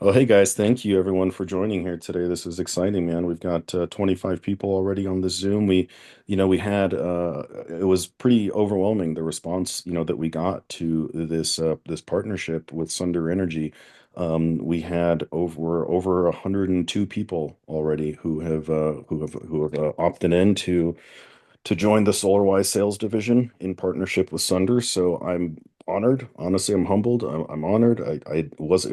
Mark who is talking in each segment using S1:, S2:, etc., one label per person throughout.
S1: Oh, hey guys, thank you everyone for joining here today. This is exciting, man. We've got 25 people already on the Zoom. We had it was pretty overwhelming the response, that we got to this partnership with Sunder Energy. We had over 102 people already who have opted in to join the SolarWise sales division in partnership with Sunder. So I'm honored. Honestly, I'm humbled. I'm honored. It was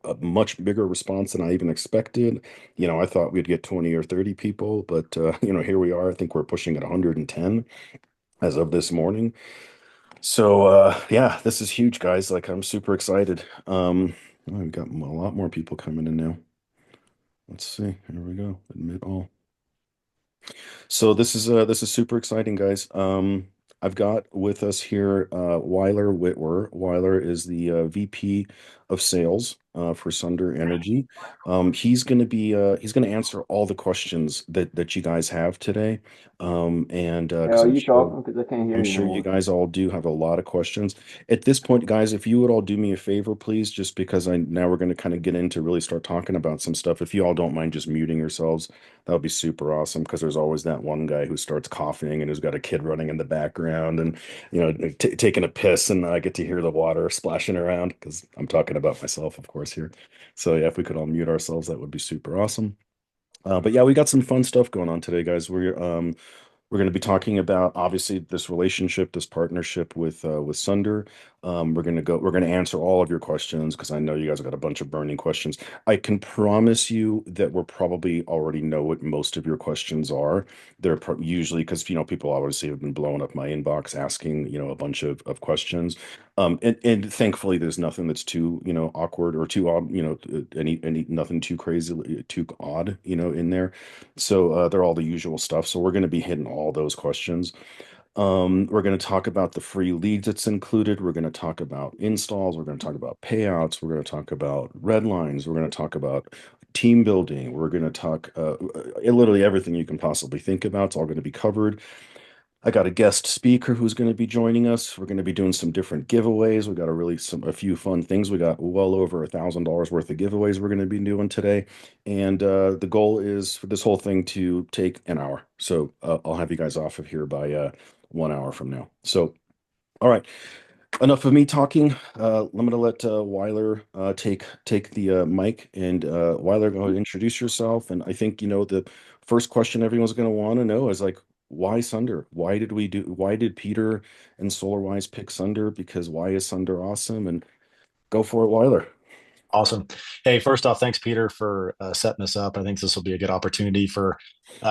S1: a much bigger response than I even expected. I thought we'd get 20 or 30 people, but here we are. I think we're pushing at 110 as of this morning. So yeah, this is huge, guys. Like I'm super excited. I've got a lot more people coming in now. Let's see. Here we go. Admit all. So this is super exciting, guys. I've got with us here Weiler Whitwer. Weiler is the VP of Sales for Sunder Energy. He's going to answer all the questions that you guys have today. And
S2: Yeah,
S1: because
S2: are you talking? Because I can't hear
S1: I'm
S2: you no
S1: sure you
S2: more.
S1: guys all do have a lot of questions. At this point, guys, if you would all do me a favor, please, just because I now we're going to kind of get into really start talking about some stuff. If you all don't mind just muting yourselves, that would be super awesome because there's always that one guy who starts coughing and who's got a kid running in the background and t taking a piss, and I get to hear the water splashing around because I'm talking about myself, of course, here. So yeah, if we could all mute ourselves, that would be super awesome. But yeah, we got some fun stuff going on today, guys. We're going to be talking about obviously this relationship, this partnership with Sunder. We're going to answer all of your questions because I know you guys have got a bunch of burning questions. I can promise you that we're probably already know what most of your questions are. Usually because people obviously have been blowing up my inbox asking a bunch of questions. And thankfully there's nothing that's too awkward or too odd, any nothing too crazy, too odd, in there. So they're all the usual stuff. So we're going to be hitting all those questions. We're going to talk about the free leads that's included. We're going to talk about installs. We're going to talk about payouts. We're going to talk about Redlines. We're going to talk about team building. We're going to talk literally everything you can possibly think about. It's all going to be covered. I got a guest speaker who's going to be joining us. We're going to be doing some different giveaways. We got a few fun things. We got well over $1,000 worth of giveaways we're going to be doing today, and the goal is for this whole thing to take an hour. So I'll have you guys off of here by 1 hour from now. So all right, enough of me talking. I'm going to let Weiler take the mic, and Weiler, go ahead and introduce yourself. And I think the first question everyone's going to want to know is like, why Sunder? Why did Peter and SolarWise pick Sunder? Because why is Sunder awesome? And go for it, Weiler.
S3: Awesome. Hey, first off, thanks, Peter, for setting this up. I think this will be a good opportunity for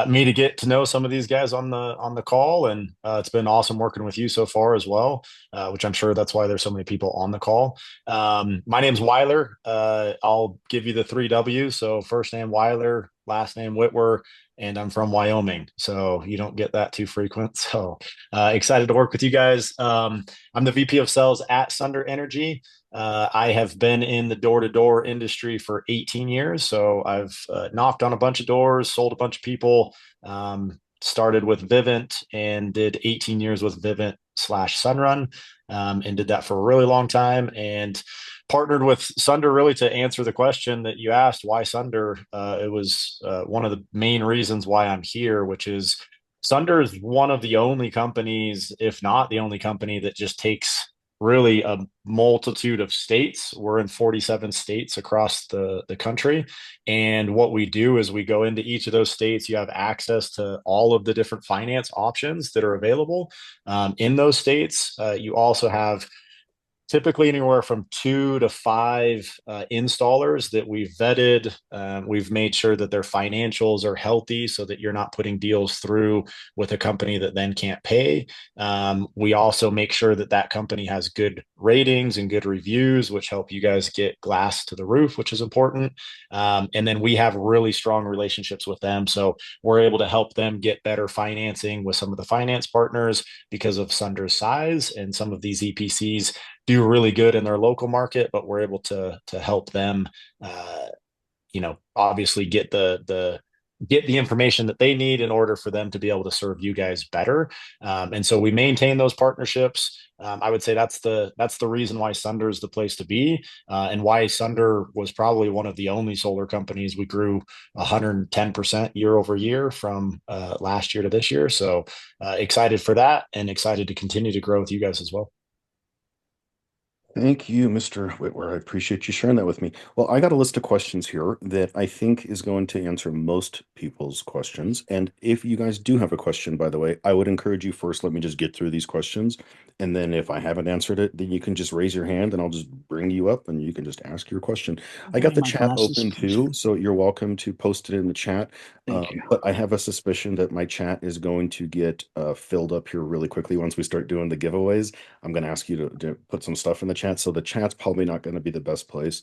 S3: me to get to know some of these guys on the call, and it's been awesome working with you so far as well. Which I'm sure that's why there's so many people on the call. My name's Weiler. I'll give you the three W's. So first name Weiler, last name Whitwer, and I'm from Wyoming, so you don't get that too frequent. So excited to work with you guys. I'm the VP of Sales at Sunder Energy. I have been in the door-to-door industry for 18 years. So I've knocked on a bunch of doors, sold a bunch of people, started with Vivint and did 18 years with Vivint slash Sunrun, and did that for a really long time and partnered with Sunder really to answer the question that you asked, why Sunder? It was one of the main reasons why I'm here, which is Sunder is one of the only companies, if not the only company, that just takes really a multitude of states. We're in 47 states across the country. And what we do is we go into each of those states. You have access to all of the different finance options that are available in those states. You also have typically anywhere from 2 to 5 installers that we've vetted. We've made sure that their financials are healthy so that you're not putting deals through with a company that then can't pay. We also make sure that that company has good ratings and good reviews, which help you guys get glass to the roof, which is important. And then we have really strong relationships with them. So we're able to help them get better financing with some of the finance partners because of Sunder's size, and some of these EPCs do really good in their local market, but we're able to help them, obviously get the get the information that they need in order for them to be able to serve you guys better. And so we maintain those partnerships. I would say that's the reason why Sunder is the place to be, and why Sunder was probably one of the only solar companies we grew 110% year over year from last year to this year. So excited for that, and excited to continue to grow with you guys as well.
S1: Thank you, Mr. Whitwer. I appreciate you sharing that with me. Well, I got a list of questions here that I think is going to answer most people's questions. And if you guys do have a question, by the way, I would encourage you first, let me just get through these questions. And then if I haven't answered it, then you can just raise your hand and I'll just bring you up and you can just ask your question.
S2: I'm
S1: I got
S2: getting
S1: the
S2: my
S1: chat
S2: glasses
S1: open too,
S2: closer.
S1: so you're welcome to post it in the chat.
S2: Thank you.
S1: But I have a suspicion that my chat is going to get filled up here really quickly once we start doing the giveaways. I'm going to ask you to put some stuff in the chat. So the chat's probably not going to be the best place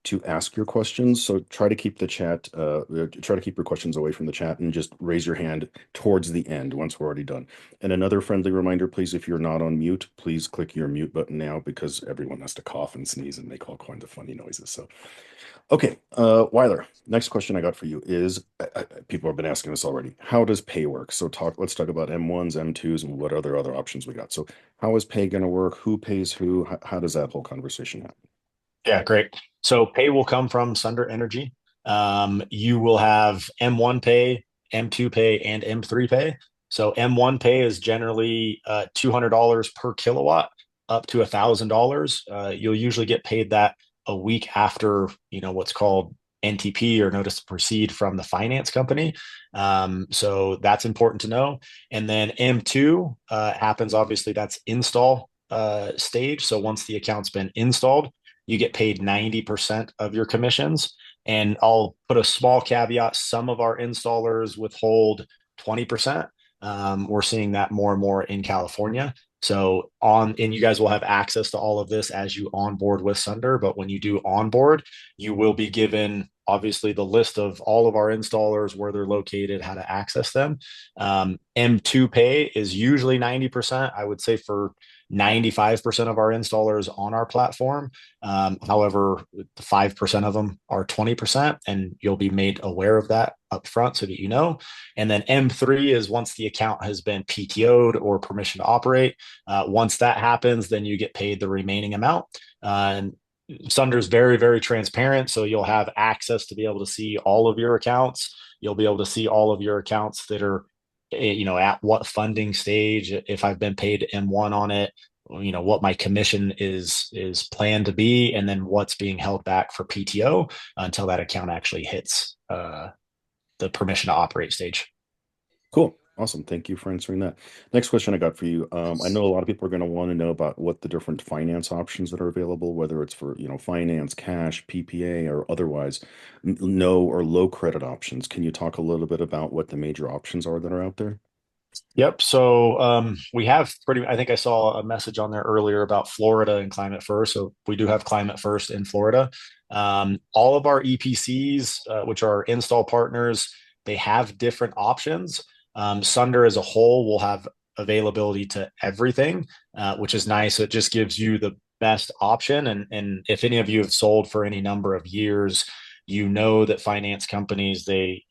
S1: to ask your questions. So try to keep the chat, try to keep your questions away from the chat and just raise your hand towards the end once we're already done. And another friendly reminder, please, if you're not on mute, please click your mute button now because everyone has to cough and sneeze and make all kinds of funny noises. So okay, Weiler, next question I got for you is people have been asking us already. How does pay work? So let's talk about M1s, M2s, and what other options we got. So how is pay going to work? Who pays who? How does that whole conversation happen?
S3: Yeah, great. So pay will come from Sunder Energy. You will have M1 pay, M2 pay, and M3 pay. So M1 pay is generally $200 per kilowatt, up to $1,000. You'll usually get paid that a week after, what's called NTP, or notice to proceed, from the finance company. So that's important to know. And then M2 happens, obviously, that's install stage. So once the account's been installed, you get paid 90% of your commissions. And I'll put a small caveat: some of our installers withhold 20%. We're seeing that more and more in California. And you guys will have access to all of this as you onboard with Sunder. But when you do onboard, you will be given, obviously, the list of all of our installers, where they're located, how to access them. M2 pay is usually 90%. I would say for 95% of our installers on our platform. However, 5% of them are 20%, and you'll be made aware of that up front so that you know. And then M3 is once the account has been PTO'd, or permission to operate. Once that happens, then you get paid the remaining amount. And Sunder's very, very transparent. So you'll have access to be able to see all of your accounts. You'll be able to see all of your accounts that are, at what funding stage, if I've been paid M1 on it, what my commission is planned to be, and then what's being held back for PTO until that account actually hits the permission to operate stage.
S1: Cool. Awesome. Thank you for answering that. Next question I got for you. I know a lot of people are going to want to know about what the different finance options that are available, whether it's for, finance, cash, PPA, or otherwise, no or low credit options. Can you talk a little bit about what the major options are that are out there?
S3: Yep. So we have I think I saw a message on there earlier about Florida and Climate First. So we do have Climate First in Florida. All of our EPCs, which are install partners, they have different options. Sunder as a whole will have availability to everything, which is nice. So it just gives you the best option. And if any of you have sold for any number of years, you know that finance companies, they,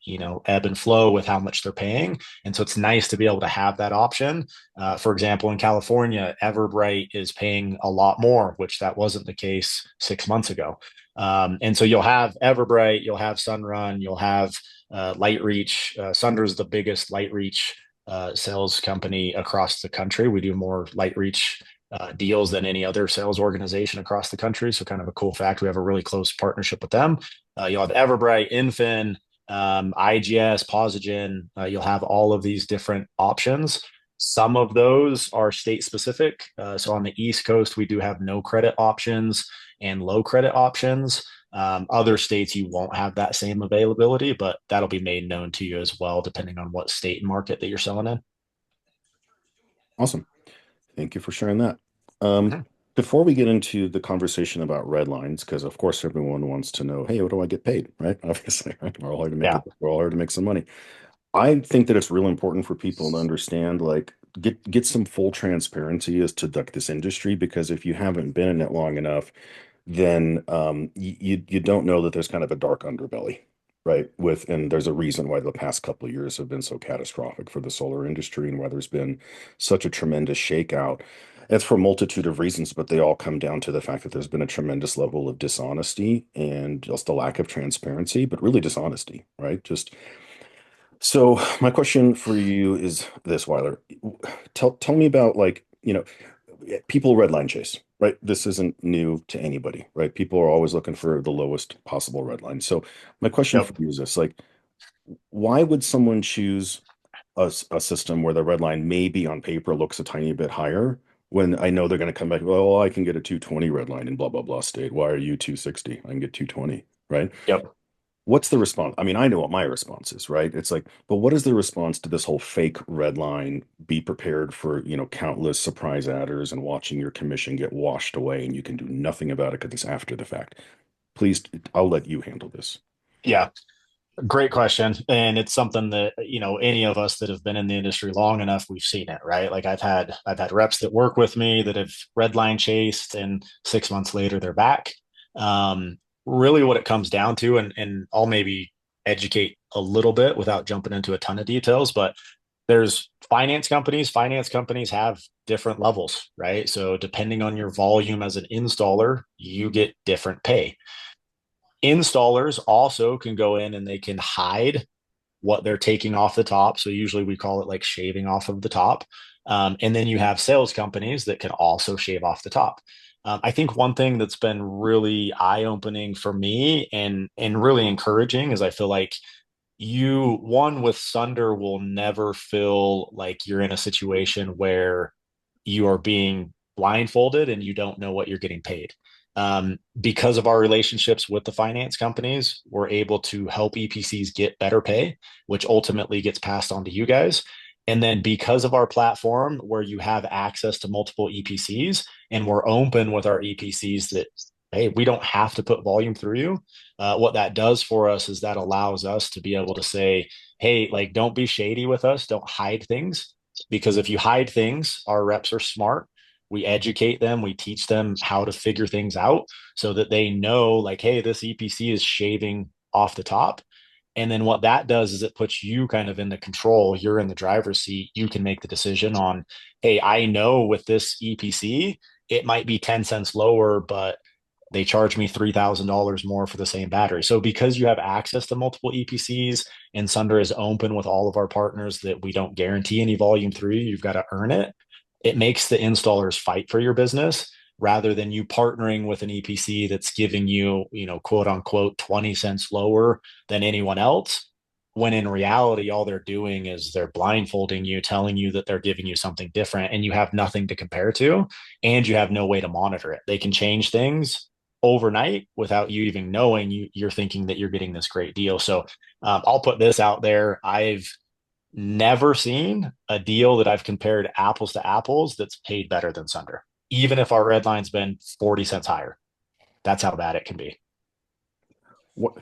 S3: ebb and flow with how much they're paying. And so it's nice to be able to have that option. For example, in California, Everbright is paying a lot more, which that wasn't the case 6 months ago. And so you'll have Everbright, you'll have Sunrun, you'll have LightReach. Sunder is the biggest LightReach sales company across the country. We do more LightReach deals than any other sales organization across the country. So kind of a cool fact. We have a really close partnership with them. You'll have Everbright, Infin, IGS, Posigen. You'll have all of these different options. Some of those are state specific. So on the East Coast, we do have no credit options and low credit options. Other states, you won't have that same availability, but that'll be made known to you as well, depending on what state and market that you're selling in.
S1: Awesome. Thank you for sharing that. Um,
S3: Mhm.
S1: Before we get into the conversation about red lines, because of course everyone wants to know, hey, what do I get paid? Right? Obviously, right? We're all here to make
S3: Yeah.
S1: it, we're all here to make some money. I think that it's really important for people to understand, like, get some full transparency as to like this industry, because if you haven't been in it long enough, then you don't know that there's kind of a dark underbelly. right? And there's a reason why the past couple of years have been so catastrophic for the solar industry and why there's been such a tremendous shakeout. It's for a multitude of reasons, but they all come down to the fact that there's been a tremendous level of dishonesty and just a lack of transparency, but really dishonesty, right? Just so my question for you is this, Weiler. Tell me about, like, people redline chase, right? This isn't new to anybody, right? People are always looking for the lowest possible red line. So my question for
S3: Yep.
S1: you is this, like, why would someone choose a system where the red line maybe on paper looks a tiny bit higher when I know they're going to come back, well, I can get a 220 red line in blah, blah, blah state. Why are you 260? I can get 220, right?
S3: Yep.
S1: What's the response? I mean, I know what my response is, right? It's like, but what is the response to this whole fake red line? Be prepared for, countless surprise adders and watching your commission get washed away, and you can do nothing about it because it's after the fact. Please, I'll let you handle this.
S3: Yeah. Great question. And it's something that, any of us that have been in the industry long enough, we've seen it, right? Like I've had reps that work with me that have redline chased and 6 months later they're back. Really what it comes down to, and I'll maybe educate a little bit without jumping into a ton of details, but there's finance companies have different levels, right? So depending on your volume as an installer, you get different pay. Installers also can go in and they can hide what they're taking off the top. So usually we call it like shaving off of the top. And then you have sales companies that can also shave off the top. I think one thing that's been really eye-opening for me and really encouraging is I feel like you one with Sunder will never feel like you're in a situation where you are being blindfolded and you don't know what you're getting paid. Because of our relationships with the finance companies, we're able to help EPCs get better pay, which ultimately gets passed on to you guys. And then because of our platform, where you have access to multiple EPCs, and we're open with our EPCs that, hey, we don't have to put volume through you. What that does for us is that allows us to be able to say, hey, like, don't be shady with us, don't hide things. Because if you hide things, our reps are smart. We educate them, we teach them how to figure things out so that they know, like, hey, this EPC is shaving off the top. And then what that does is it puts you kind of in the control. You're in the driver's seat. You can make the decision on, hey, I know with this EPC, it might be 10 cents lower, but they charge me $3,000 more for the same battery. So because you have access to multiple EPCs and Sunder is open with all of our partners that we don't guarantee any volume through, you've got to earn it. It makes the installers fight for your business rather than you partnering with an EPC that's giving you, quote unquote, 20 cents lower than anyone else. When in reality, all they're doing is they're blindfolding you, telling you that they're giving you something different, and you have nothing to compare to, and you have no way to monitor it. They can change things overnight without you even knowing. You're thinking that you're getting this great deal. So I'll put this out there. I've never seen a deal that I've compared apples to apples that's paid better than Sunder, even if our red line's been 40 cents higher. That's how bad it can be.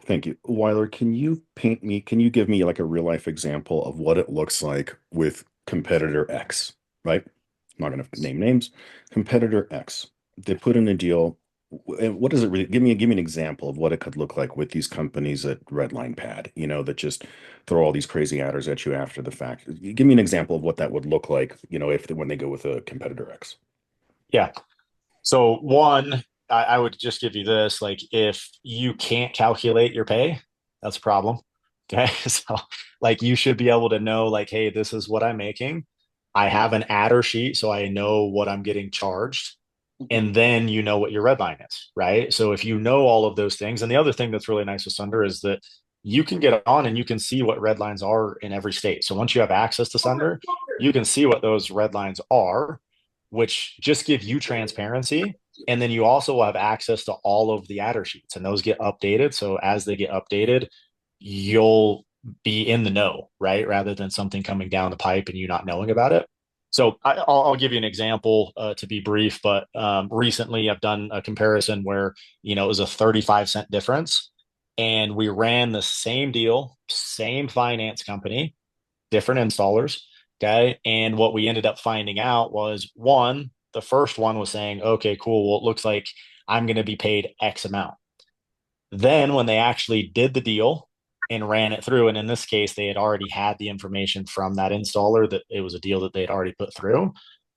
S1: Thank you. Weiler, can you give me like a real life example of what it looks like with competitor X, right? I'm not going to name names. Competitor X, they put in a deal. And what does it really give me an example of what it could look like with these companies at Redline Pad, that just throw all these crazy adders at you after the fact. Give me an example of what that would look like, if when they go with a competitor X.
S3: Yeah. So one, I would just give you this, like, if you can't calculate your pay, that's a problem. Okay. So like you should be able to know, like, hey, this is what I'm making. I have an adder sheet, so I know what I'm getting charged. And then you know what your red line is, right? So if you know all of those things, and the other thing that's really nice with Sunder is that you can get on and you can see what red lines are in every state. So once you have access to Sunder, you can see what those red lines are, which just give you transparency. And then you also will have access to all of the adder sheets, and those get updated. So as they get updated, you'll be in the know, right? Rather than something coming down the pipe and you not knowing about it. So I'll give you an example to be brief, but recently I've done a comparison where, it was a 35-cent difference, and we ran the same deal, same finance company, different installers. Okay. And what we ended up finding out was, one, the first one was saying, okay, cool. Well, it looks like I'm going to be paid X amount. Then when they actually did the deal, and ran it through. And in this case, they had already had the information from that installer that it was a deal that they had already put through.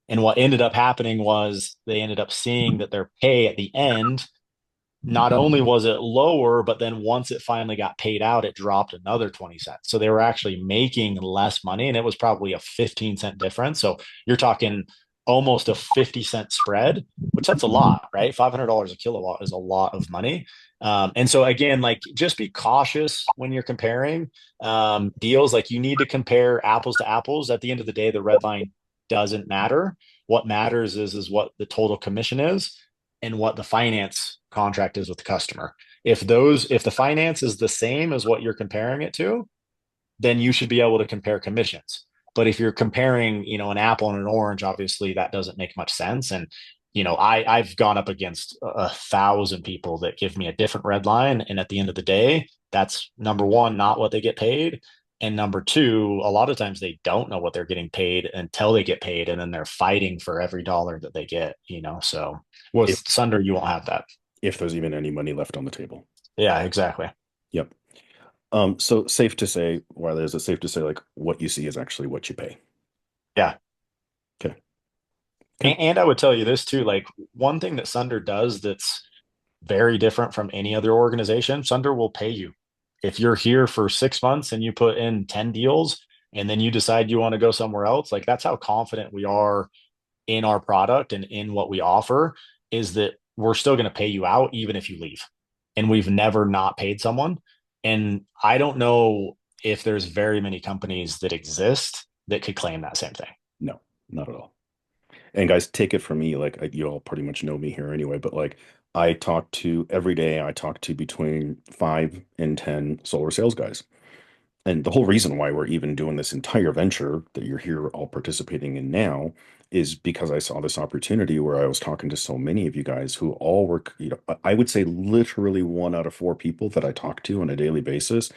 S3: And what ended up happening was they ended up seeing that their pay at the end, not only was it lower, but then once it finally got paid out, it dropped another 20 cents. So they were actually making less money, and it was probably a 15-cent difference. So you're talking almost a 50-cent spread, which that's a lot, right? $500 a kilowatt is a lot of money. And so again, like just be cautious when you're comparing deals. Like you need to compare apples to apples. At the end of the day, the red line doesn't matter. What matters is what the total commission is and what the finance contract is with the customer. If the finance is the same as what you're comparing it to, then you should be able to compare commissions. But if you're comparing, an apple and an orange, obviously that doesn't make much sense. And I've gone up against 1,000 people that give me a different red line, and at the end of the day, that's number one, not what they get paid. And number two, a lot of times they don't know what they're getting paid until they get paid, and then they're fighting for every dollar that they get. So with
S1: If
S3: Sunder, you won't have that.
S1: if there's even any money left on the table.
S3: Yeah, exactly.
S1: Yep. So safe to say, while is it safe to say like what you see is actually what you pay?
S3: Yeah.
S1: Okay. Okay.
S3: And I would tell you this too, like one thing that Sunder does that's very different from any other organization, Sunder will pay you. If you're here for 6 months and you put in 10 deals and then you decide you want to go somewhere else, like that's how confident we are in our product and in what we offer, is that we're still going to pay you out even if you leave. And we've never not paid someone. And I don't know if there's very many companies that exist that could claim that same thing.
S1: No, not at all. And guys, take it from me, like you all pretty much know me here anyway, but like I talk to every day, I talk to between 5 and 10 solar sales guys. And the whole reason why we're even doing this entire venture that you're here all participating in now is because I saw this opportunity where I was talking to so many of you guys who all work, I would say literally 1 out of 4 people that I talk to on a daily basis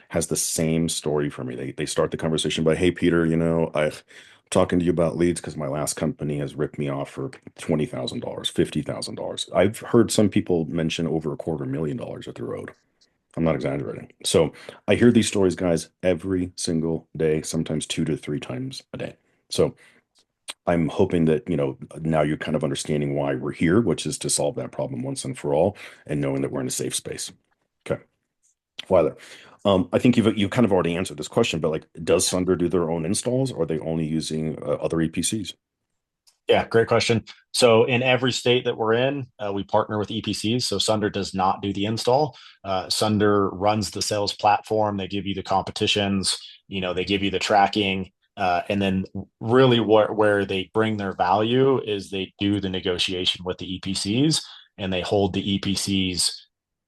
S1: has the same story for me. They start the conversation by, hey, Peter, I'm talking to you about leads because my last company has ripped me off for $20,000, $50,000. I've heard some people mention over $250,000 that they owed. I'm not exaggerating. So I hear these stories, guys, every single day, sometimes 2 to 3 times a day. So I'm hoping that, now you're kind of understanding why we're here, which is to solve that problem once and for all, and knowing that we're in a safe space. Okay. Weiler, I think you kind of already answered this question, but like, does Sunder do their own installs, or are they only using other EPCs?
S3: Yeah, great question. So in every state that we're in, we partner with EPCs. So Sunder does not do the install. Sunder runs the sales platform. They give you the competitions, they give you the tracking. And then really where they bring their value is they do the negotiation with the EPCs, and they hold the EPCs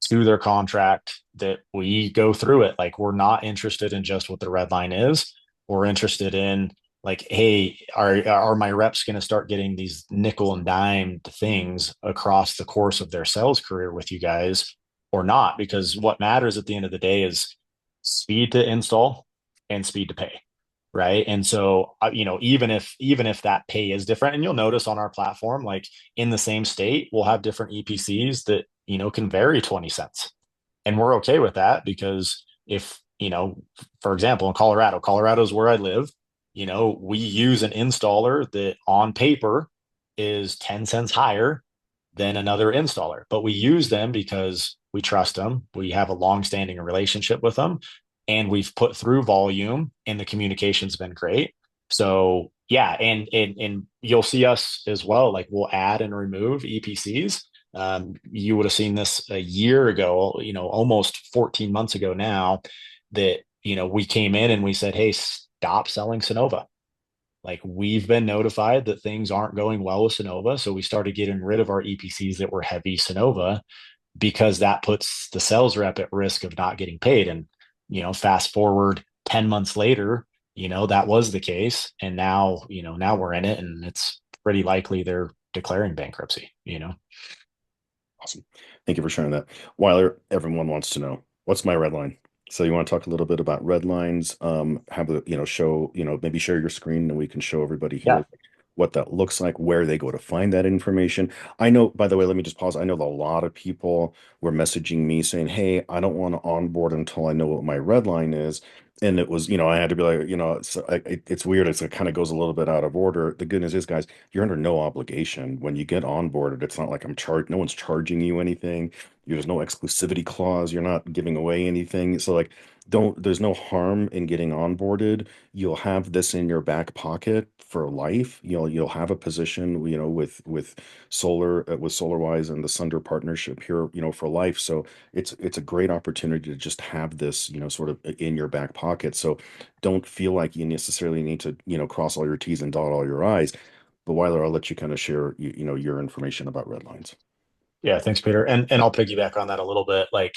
S3: to their contract that we go through it. Like we're not interested in just what the red line is. We're interested in, like, hey, are my reps going to start getting these nickel and dime things across the course of their sales career with you guys or not? Because what matters at the end of the day is speed to install and speed to pay, right? And so even if that pay is different, and you'll notice on our platform, like in the same state, we'll have different EPCs that can vary 20 cents, and we're okay with that because if for example, in Colorado is where I live. We use an installer that on paper is 10 cents higher than another installer, but we use them because we trust them. We have a long-standing relationship with them, and we've put through volume, and the communication's been great. So yeah, and you'll see us as well. Like we'll add and remove EPCs. You would have seen this a year ago, almost 14 months ago now, that we came in and we said, hey, stop selling Sonova. Like we've been notified that things aren't going well with Sonova. So we started getting rid of our EPCs that were heavy Sonova, because that puts the sales rep at risk of not getting paid. And, fast forward 10 months later, that was the case. And now we're in it, and it's pretty likely they're declaring bankruptcy.
S1: Awesome. Thank you for sharing that. Weiler, everyone wants to know, what's my red line? So you want to talk a little bit about red lines, have the, show, maybe share your screen and we can show everybody
S3: Yeah.
S1: here what that looks like, where they go to find that information. I know, by the way, let me just pause. I know that a lot of people were messaging me saying, "Hey, I don't want to onboard until I know what my red line is." And it was, I had to be like, it's weird. It kind of goes a little bit out of order. The good news is, guys, you're under no obligation when you get onboarded. It's not like no one's charging you anything. There's no exclusivity clause. You're not giving away anything. So like, there's no harm in getting onboarded. You'll have this in your back pocket for life. You'll have a position, with SolarWise and the Sunder partnership here, for life. So it's a great opportunity to just have this, sort of in your back pocket. So don't feel like you necessarily need to, cross all your T's and dot all your I's. But Weiler, I'll let you kind of share, your information about Redlines.
S3: Yeah, thanks, Peter. And I'll piggyback on that a little bit. Like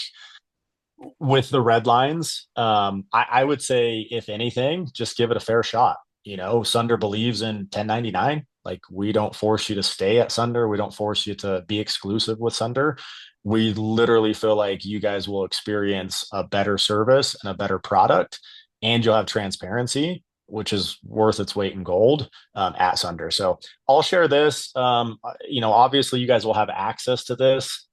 S3: with the red lines, I would say, if anything, just give it a fair shot. Sunder believes in 1099. Like, we don't force you to stay at Sunder. We don't force you to be exclusive with Sunder. We literally feel like you guys will experience a better service and a better product, and you'll have transparency, which is worth its weight in gold at Sunder. So I'll share this. Obviously, you guys will have access to this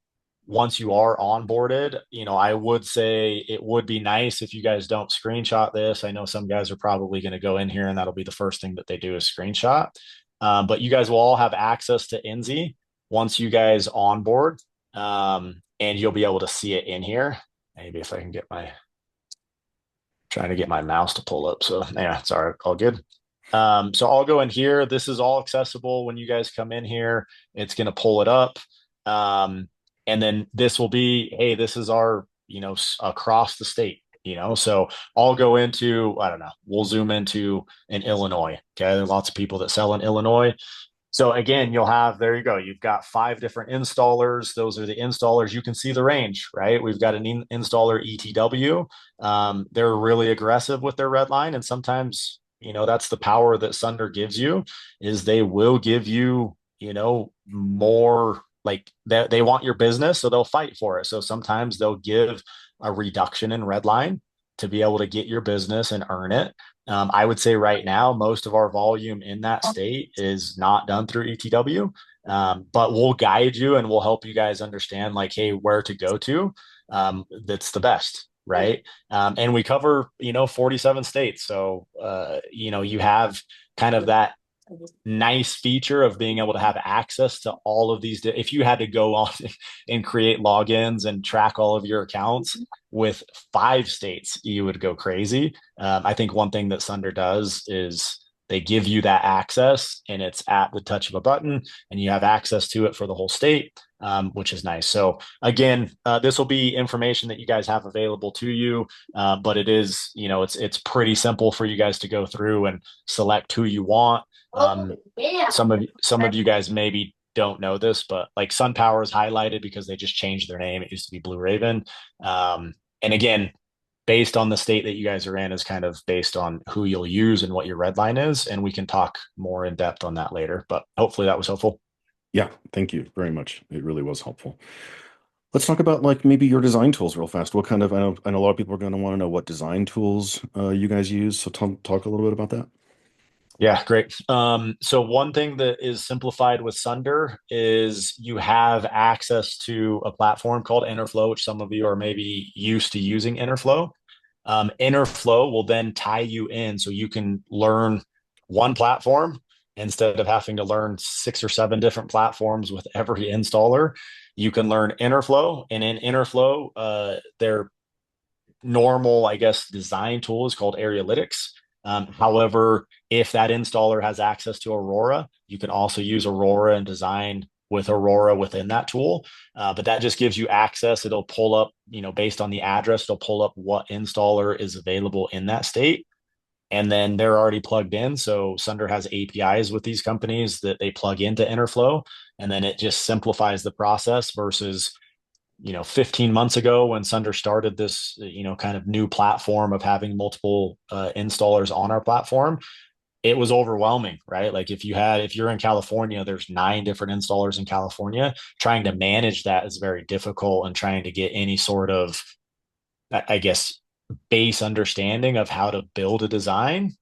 S3: once you are onboarded. I would say it would be nice if you guys don't screenshot this. I know some guys are probably going to go in here and that'll be the first thing that they do is screenshot. But you guys will all have access to NZ once you guys onboard, and you'll be able to see it in here. Maybe if I can trying to get my mouse to pull up. So yeah, sorry, all good. So I'll go in here. This is all accessible when you guys come in here. It's going to pull it up. And then this will be, hey, this is our, across the state, so I'll go into, I don't know, we'll zoom into in Illinois. Okay. There are lots of people that sell in Illinois. So again, there you go. You've got 5 different installers. Those are the installers. You can see the range, right? We've got an installer ETW. They're really aggressive with their red line. And sometimes, that's the power that Sunder gives you, is they will give you, more, like they want your business. So they'll fight for it. So sometimes they'll give a reduction in red line to be able to get your business and earn it. I would say right now, most of our volume in that state is not done through ETW, but we'll guide you and we'll help you guys understand, like, hey, where to go to. That's the best, right? And we cover, 47 states. So, you have kind of that nice feature of being able to have access to all of these. If you had to go on and create logins and track all of your accounts with 5 states, you would go crazy. I think one thing that Sunder does is they give you that access, and it's at the touch of a button, and you have access to it for the whole state, which is nice. So again, this will be information that you guys have available to you, but it is, it's pretty simple for you guys to go through and select who you want. Some of you guys maybe don't know this, but like SunPower is highlighted because they just changed their name. It used to be Blue Raven. And again, based on the state that you guys are in, is kind of based on who you'll use and what your red line is. And we can talk more in depth on that later, but hopefully that was helpful.
S1: Yeah, thank you very much. It really was helpful. Let's talk about like maybe your design tools real fast. What kind of, I know a lot of people are going to want to know what design tools you guys use. So talk a little bit about that.
S3: Yeah, great. So one thing that is simplified with Sunder is you have access to a platform called Interflow, which some of you are maybe used to using Interflow. Interflow will then tie you in so you can learn one platform instead of having to learn 6 or 7 different platforms with every installer. You can learn Interflow, and in Interflow, their normal, I guess, design tool is called Arealytics. However, if that installer has access to Aurora, you can also use Aurora and design with Aurora within that tool. But that just gives you access. It'll pull up, based on the address, it'll pull up what installer is available in that state. And then they're already plugged in. So Sunder has APIs with these companies that they plug into Interflow. And then it just simplifies the process versus 15 months ago when Sunder started this, kind of new platform of having multiple installers on our platform. It was overwhelming, right? Like if you're in California, there's 9 different installers in California. Trying to manage that is very difficult, and trying to get any sort of, I guess, base understanding of how to build a design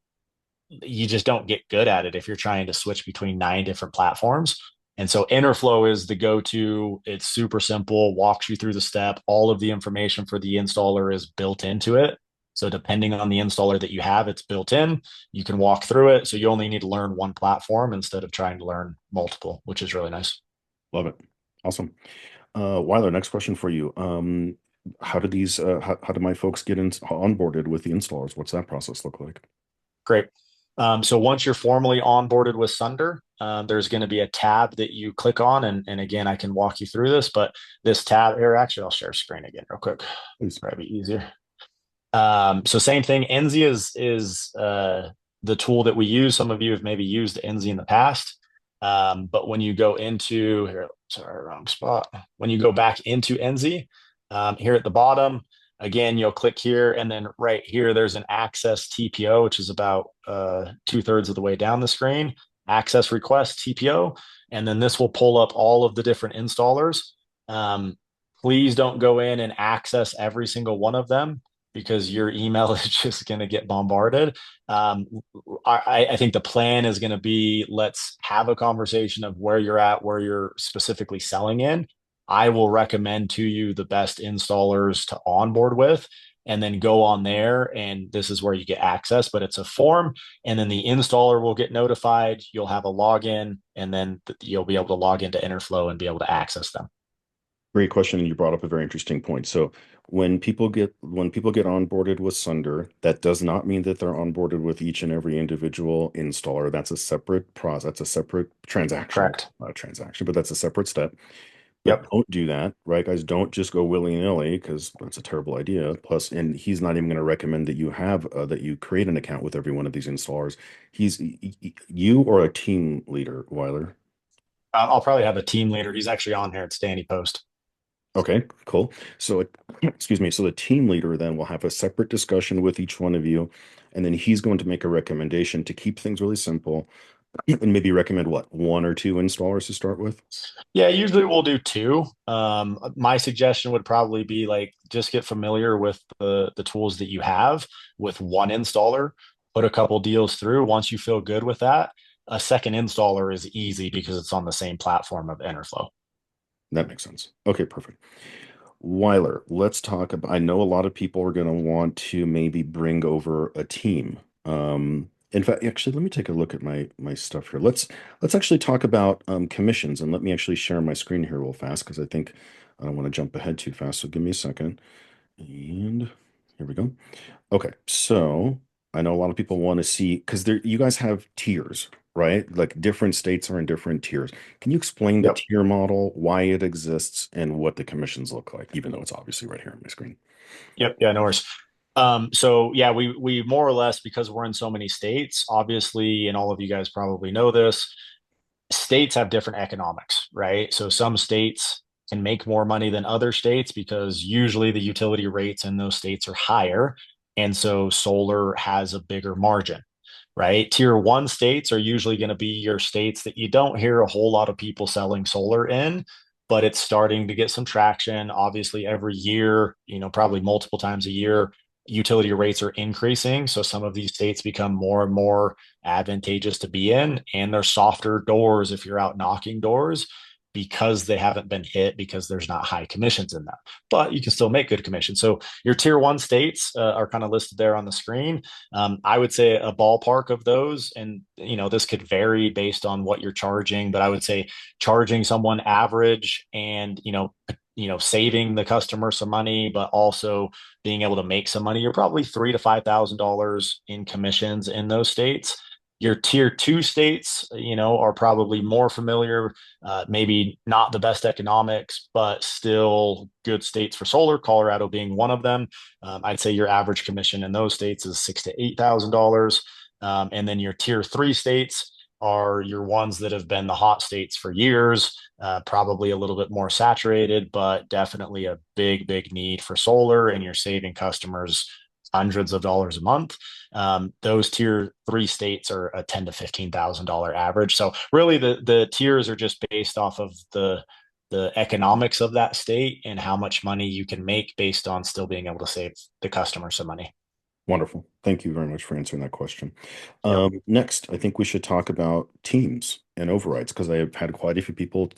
S3: you just don't get good at it if you're trying to switch between 9 different platforms. And so Interflow is the go-to. It's super simple, walks you through the step. All of the information for the installer is built into it. So depending on the installer that you have, it's built in. You can walk through it. So you only need to learn one platform instead of trying to learn multiple, which is really nice.
S1: Love it. Awesome. Weiler, next question for you. How do my folks get onboarded with the installers? What's that process look like?
S3: Great. So once you're formally onboarded with Sunder, there's going to be a tab that you click on. And again, I can walk you through this, but this tab here, actually, I'll share screen again real quick.
S1: Please.
S3: Probably easier. So same thing. Enzy is the tool that we use. Some of you have maybe used Enzy in the past. But when you go into here, sorry, wrong spot. When you go back into Enzy, here at the bottom, again, you'll click here, and then right here, there's an access TPO, which is about 2/3 of the way down the screen. Access request TPO, and then this will pull up all of the different installers. Um, Please don't go in and access every single one of them because your email is just going to get bombarded. Um, I think the plan is going to be let's have a conversation of where you're at, where you're specifically selling in. I will recommend to you the best installers to onboard with, and then go on there. And this is where you get access, but it's a form. And then the installer will get notified. You'll have a login, and then you'll be able to log into Interflow and be able to access them.
S1: Great question, and you brought up a very interesting point. So when people get onboarded with Sunder, that does not mean that they're onboarded with each and every individual installer. That's a separate process. That's a separate transactional
S3: Correct.
S1: transaction, but that's a separate step. But
S3: Yep.
S1: don't do that, right, guys? Don't just go willy-nilly because that's a terrible idea. Plus, and he's not even going to recommend that you create an account with every one of these installers. You or a team leader, Weiler.
S3: I'll probably have a team leader. He's actually on here. It's Danny Post.
S1: Okay, cool. So, excuse me. So the team leader then will have a separate discussion with each one of you, and then he's going to make a recommendation to keep things really simple and maybe recommend what, one or two installers to start with.
S3: Yeah, usually we'll do two. My suggestion would probably be like just get familiar with the tools that you have with one installer, put a couple deals through. Once you feel good with that, a second installer is easy because it's on the same platform of Interflow.
S1: That makes sense. Okay, perfect. Weiler, let's talk about. I know a lot of people are going to want to maybe bring over a team. In fact, actually, let me take a look at my stuff here. Let's actually talk about commissions, and let me actually share my screen here real fast because I think I don't want to jump ahead too fast. So give me a second. And here we go. Okay, so I know a lot of people want to see because there you guys have tiers, right? Like different states are in different tiers. Can you explain the
S3: Yep.
S1: tier model, why it exists, and what the commissions look like, even though it's obviously right here on my screen?
S3: Yep. Yeah, no worries. So yeah, we more or less, because we're in so many states, obviously, and all of you guys probably know this, states have different economics, right? So some states can make more money than other states because usually the utility rates in those states are higher. And so solar has a bigger margin, right? Tier one states are usually going to be your states that you don't hear a whole lot of people selling solar in, but it's starting to get some traction. Obviously, every year, probably multiple times a year, utility rates are increasing. So some of these states become more and more advantageous to be in, and they're softer doors if you're out knocking doors because they haven't been hit because there's not high commissions in them, but you can still make good commission. So your tier one states are kind of listed there on the screen. I would say a ballpark of those, and this could vary based on what you're charging, but I would say charging someone average and saving the customer some money, but also being able to make some money, you're probably $3,000 to $5,000 in commissions in those states. Your tier two states, are probably more familiar, maybe not the best economics, but still good states for solar. Colorado being one of them. I'd say your average commission in those states is $6,000 to $8,000, and then your tier three states are your ones that have been the hot states for years, probably a little bit more saturated, but definitely a big, big need for solar, and you're saving customers hundreds of dollars a month. Those tier three states are a $10,000 to $15,000 average. So really, the tiers are just based off of the economics of that state and how much money you can make based on still being able to save the customer some money.
S1: Wonderful. Thank you very much for answering that question.
S3: Yep.
S1: Next, I think we should talk about teams and overrides because I have had quite a few people,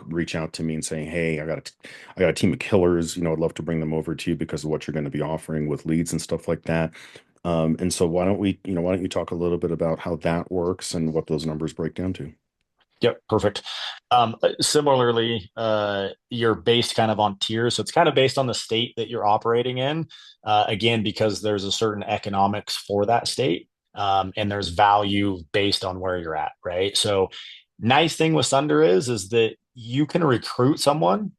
S1: reach out to me and saying, "Hey, I got a team of killers. I'd love to bring them over to you because of what you're going to be offering with leads and stuff like that." And so why don't you talk a little bit about how that works and what those numbers break down to?
S3: Yep, perfect. Similarly, you're based kind of on tiers. So it's kind of based on the state that you're operating in. Again, because there's a certain economics for that state, and there's value based on where you're at, right? So, nice thing with Sunder is that you can recruit someone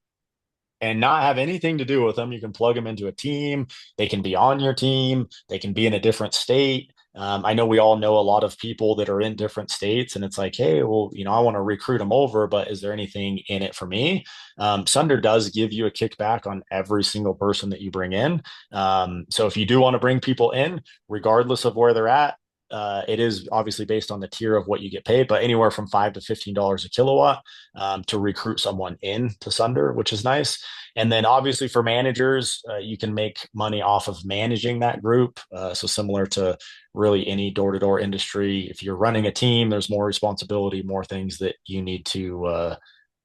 S3: and not have anything to do with them. You can plug them into a team. They can be on your team. They can be in a different state. I know we all know a lot of people that are in different states, and it's like, hey, well, I want to recruit them over, but is there anything in it for me? Sunder does give you a kickback on every single person that you bring in. So if you do want to bring people in, regardless of where they're at, it is obviously based on the tier of what you get paid, but anywhere from $5 to $15 a kilowatt to recruit someone in to Sunder, which is nice. And then obviously for managers, you can make money off of managing that group. So similar to really any door-to-door industry, if you're running a team, there's more responsibility, more things that you need to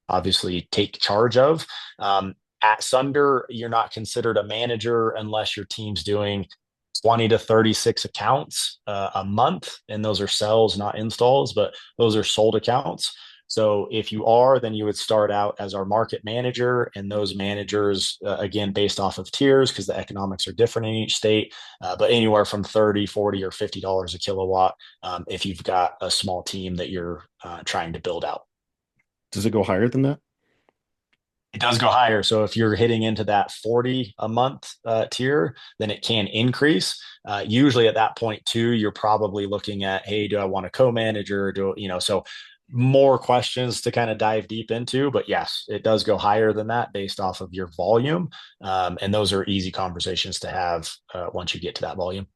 S3: obviously take charge of. At Sunder, you're not considered a manager unless your team's doing 20 to 36 accounts a month. And those are sales, not installs, but those are sold accounts. So if you are, then you would start out as our market manager, and those managers, again, based off of tiers, because the economics are different in each state, but anywhere from 30, 40, or $50 a kilowatt if you've got a small team that you're trying to build out.
S1: Does it go higher than that?
S3: It does go higher. So if you're hitting into that 40 a month tier, then it can increase. Usually at that point too, you're probably looking at, hey, do I want a co-manager? So more questions to kind of dive deep into. But yes, it does go higher than that based off of your volume. And those are easy conversations to have once you get to that volume.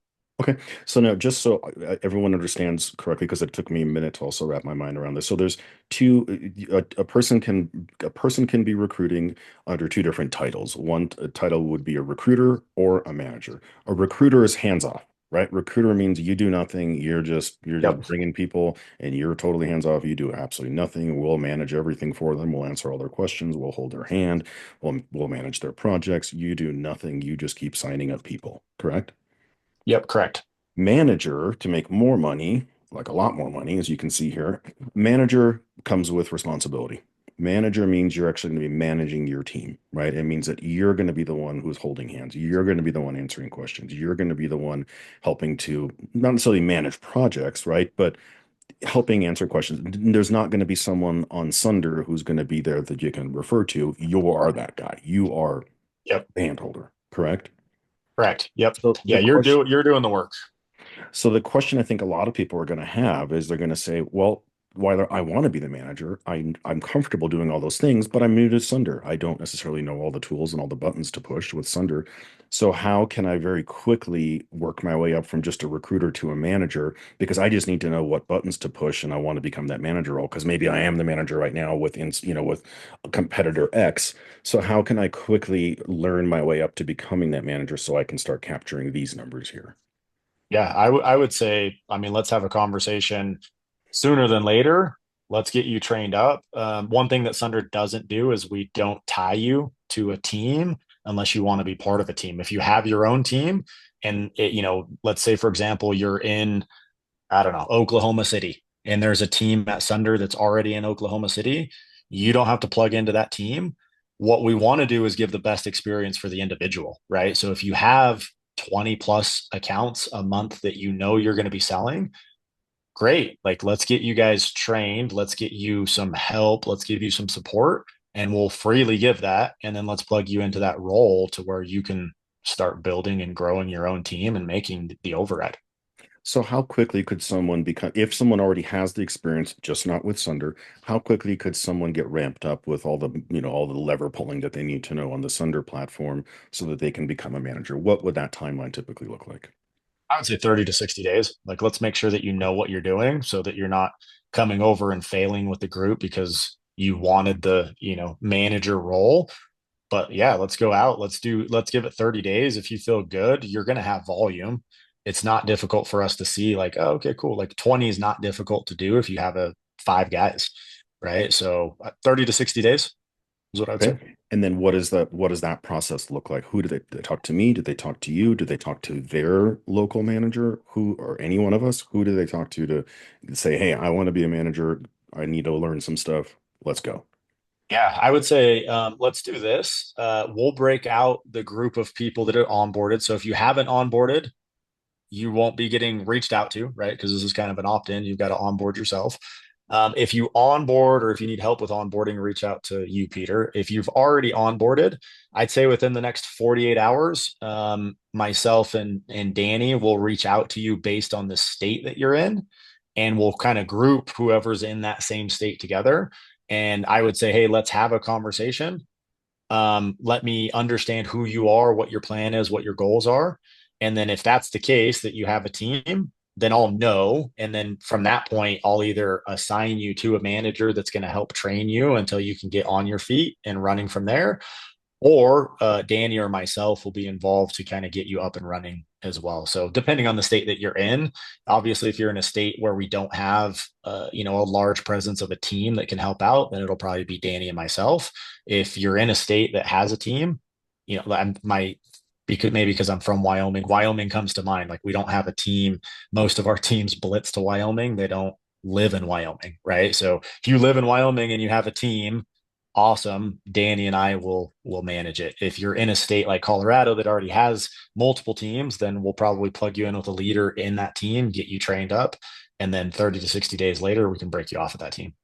S1: Okay, so now just so everyone understands correctly, because it took me a minute to also wrap my mind around this. So there's two, a person can be recruiting under two different titles. One title would be a recruiter or a manager. A recruiter is hands off, right? Recruiter means you do nothing. You're just
S3: Yep.
S1: bringing people, and you're totally hands off. You do absolutely nothing. We'll manage everything for them. We'll answer all their questions. We'll hold their hand. We'll manage their projects. You do nothing. You just keep signing up people, correct?
S3: Yep. Correct.
S1: Manager, to make more money, like a lot more money, as you can see here, manager comes with responsibility. Manager means you're actually going to be managing your team, right? It means that you're going to be the one who's holding hands. You're going to be the one answering questions. You're going to be the one helping to not necessarily manage projects, right? But helping answer questions. There's not going to be someone on Sunder who's going to be there that you can refer to. You are that guy. You are
S3: Yep.
S1: the handholder, correct?
S3: Correct. Yep.
S1: So
S3: Yeah.
S1: the question
S3: You're doing the work.
S1: So the question I think a lot of people are going to have is they're going to say, well, while I want to be the manager, I'm comfortable doing all those things, but I'm new to Sunder. I don't necessarily know all the tools and all the buttons to push with Sunder. So how can I very quickly work my way up from just a recruiter to a manager? Because I just need to know what buttons to push, and I want to become that manager role. Because maybe I am the manager right now with competitor X. So how can I quickly learn my way up to becoming that manager so I can start capturing these numbers here?
S3: Yeah, I would say, I mean, let's have a conversation sooner than later. Let's get you trained up. One thing that Sunder doesn't do is we don't tie you to a team unless you want to be part of a team. If you have your own team and let's say, for example, you're in, I don't know, Oklahoma City, and there's a team at Sunder that's already in Oklahoma City, you don't have to plug into that team. What we want to do is give the best experience for the individual, right? So if you have 20 plus accounts a month that you're going to be selling, great. Like, let's get you guys trained. Let's get you some help. Let's give you some support, and we'll freely give that. And then let's plug you into that role to where you can start building and growing your own team and making the override.
S1: So how quickly could someone become, if someone already has the experience, just not with Sunder, how quickly could someone get ramped up with all the lever pulling that they need to know on the Sunder platform so that they can become a manager? What would that timeline typically look like?
S3: I would say 30 to 60 days. Like, let's make sure that you know what you're doing so that you're not coming over and failing with the group because you wanted the, manager role. But yeah, let's go out. Let's give it 30 days. If you feel good, you're going to have volume. it's not difficult for us to see like, oh, okay, cool. Like 20 is not difficult to do if you have a five guys, right? So 30 to 60 days is what I would say.
S1: Okay. And then what does that process look like? Who do they talk to me? Do they talk to you? Do they talk to their local manager? Who or any one of us? Who do they talk to say, hey, I want to be a manager. I need to learn some stuff. Let's go.
S3: Yeah, I would say let's do this. We'll break out the group of people that are onboarded. So if you haven't onboarded, you won't be getting reached out to, right? Because this is kind of an opt-in. You've got to onboard yourself. If you onboard or if you need help with onboarding, reach out to you, Peter. If you've already onboarded, I'd say within the next 48 hours, myself and Danny will reach out to you based on the state that you're in, and we'll kind of group whoever's in that same state together. And I would say, hey, let's have a conversation. Let me understand who you are, what your plan is, what your goals are. And then if that's the case that you have a team, then I'll know. And then from that point, I'll either assign you to a manager that's going to help train you until you can get on your feet and running from there, or Danny or myself will be involved to kind of get you up and running as well. So depending on the state that you're in, obviously, if you're in a state where we don't have, a large presence of a team that can help out, then it'll probably be Danny and myself. If you're in a state that has a team, because maybe because I'm from Wyoming, Wyoming comes to mind. Like we don't have a team. Most of our teams blitz to Wyoming. They don't live in Wyoming, right? So if you live in Wyoming and you have a team, awesome. Danny and I will manage it. If you're in a state like Colorado that already has multiple teams, then we'll probably plug you in with a leader in that team, get you trained up, and then 30 to 60 days later, we can break you off of that team.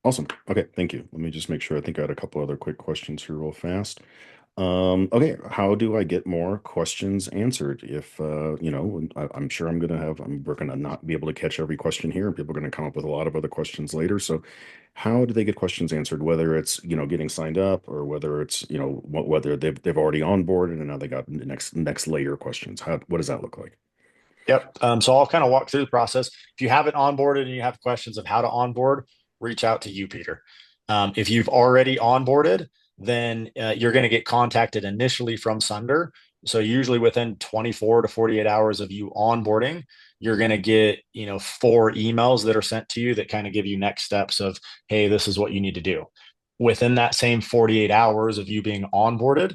S1: Awesome. Okay, thank you. Let me just make sure. I think I had a couple other quick questions here real fast. Okay, how do I get more questions answered? If I'm sure we're gonna not be able to catch every question here, and people are gonna come up with a lot of other questions later. So, how do they get questions answered? Whether it's getting signed up, or whether it's whether they've already onboarded and now they got the next layer questions. What does that look like?
S3: Yep. So I'll kind of walk through the process. If you haven't onboarded and you have questions of how to onboard, reach out to you, Peter. If you've already onboarded, then you're going to get contacted initially from Sunder. So usually within 24 to 48 hours of you onboarding, you're going to get, four emails that are sent to you that kind of give you next steps of, hey, this is what you need to do. Within that same 48 hours of you being onboarded,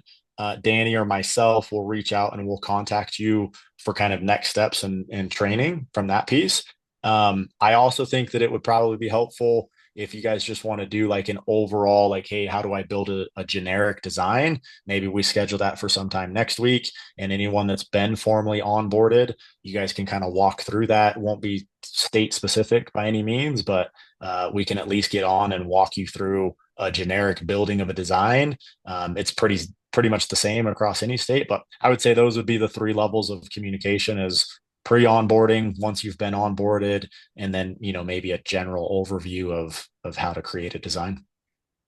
S3: Danny or myself will reach out and we'll contact you for kind of next steps and training from that piece. I also think that it would probably be helpful if you guys just want to do like an overall, like, hey, how do I build a generic design? Maybe we schedule that for sometime next week. And anyone that's been formally onboarded, you guys can kind of walk through that. It won't be state specific by any means, but we can at least get on and walk you through a generic building of a design. It's pretty much the same across any state, but I would say those would be the three levels of communication: is pre-onboarding, once you've been onboarded, and then maybe a general overview of how to create a design.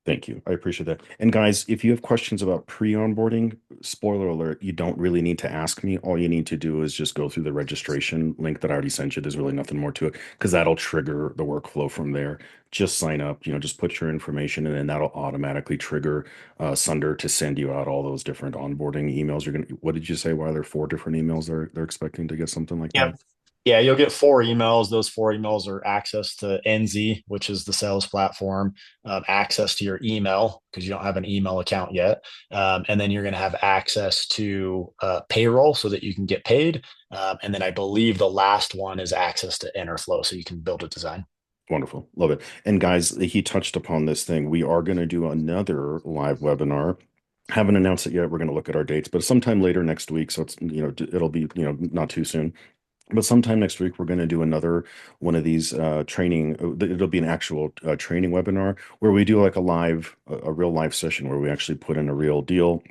S1: Thank you. I appreciate that. And guys, if you have questions about pre-onboarding, spoiler alert, you don't really need to ask me. All you need to do is just go through the registration link that I already sent you. There's really nothing more to it because that'll trigger the workflow from there. Just sign up, just put your information in, and that'll automatically trigger Sunder to send you out all those different onboarding emails. What did you say? Why there are four different emails they're expecting to get something like that?
S3: Yep. Yeah, you'll get four emails. Those four emails are access to NZ, which is the sales platform, access to your email because you don't have an email account yet. And then you're going to have access to payroll so that you can get paid. And then I believe the last one is access to Interflow so you can build a design.
S1: Wonderful. Love it. And guys, he touched upon this thing. We are going to do another live webinar. Haven't announced it yet. We're going to look at our dates, but sometime later next week. So it'll be, not too soon. But sometime next week, we're going to do another one of these training. It'll be an actual training webinar where we do like a real live session where we actually put in a real deal,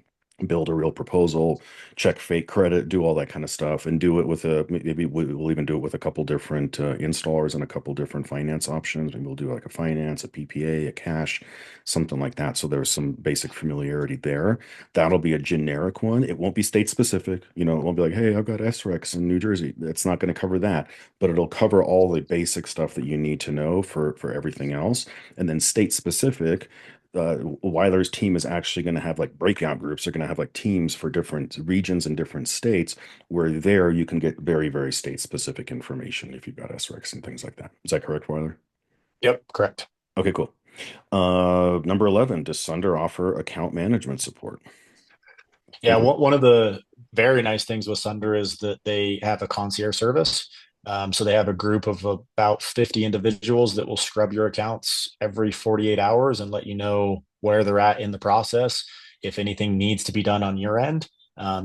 S1: build a real proposal, check fake credit, do all that kind of stuff, and do it with maybe we'll even do it with a couple different installers and a couple different finance options. Maybe we'll do like a finance, a PPA, a cash, something like that. So there's some basic familiarity there. That'll be a generic one. It won't be state specific. It won't be like, hey, I've got SREX in New Jersey. It's not going to cover that, but it'll cover all the basic stuff that you need to know for everything else. And then state specific, Weiler's team is actually going to have like breakout groups. They're going to have like teams for different regions and different states, where there you can get very, very state specific information if you've got SREX and things like that. Is that correct, Weiler?
S3: Yep, correct.
S1: Okay, cool. Number 11, does Sunder offer account management support?
S3: Yeah, one of the very nice things with Sunder is that they have a concierge service. So they have a group of about 50 individuals that will scrub your accounts every 48 hours and let you know where they're at in the process, if anything needs to be done on your end.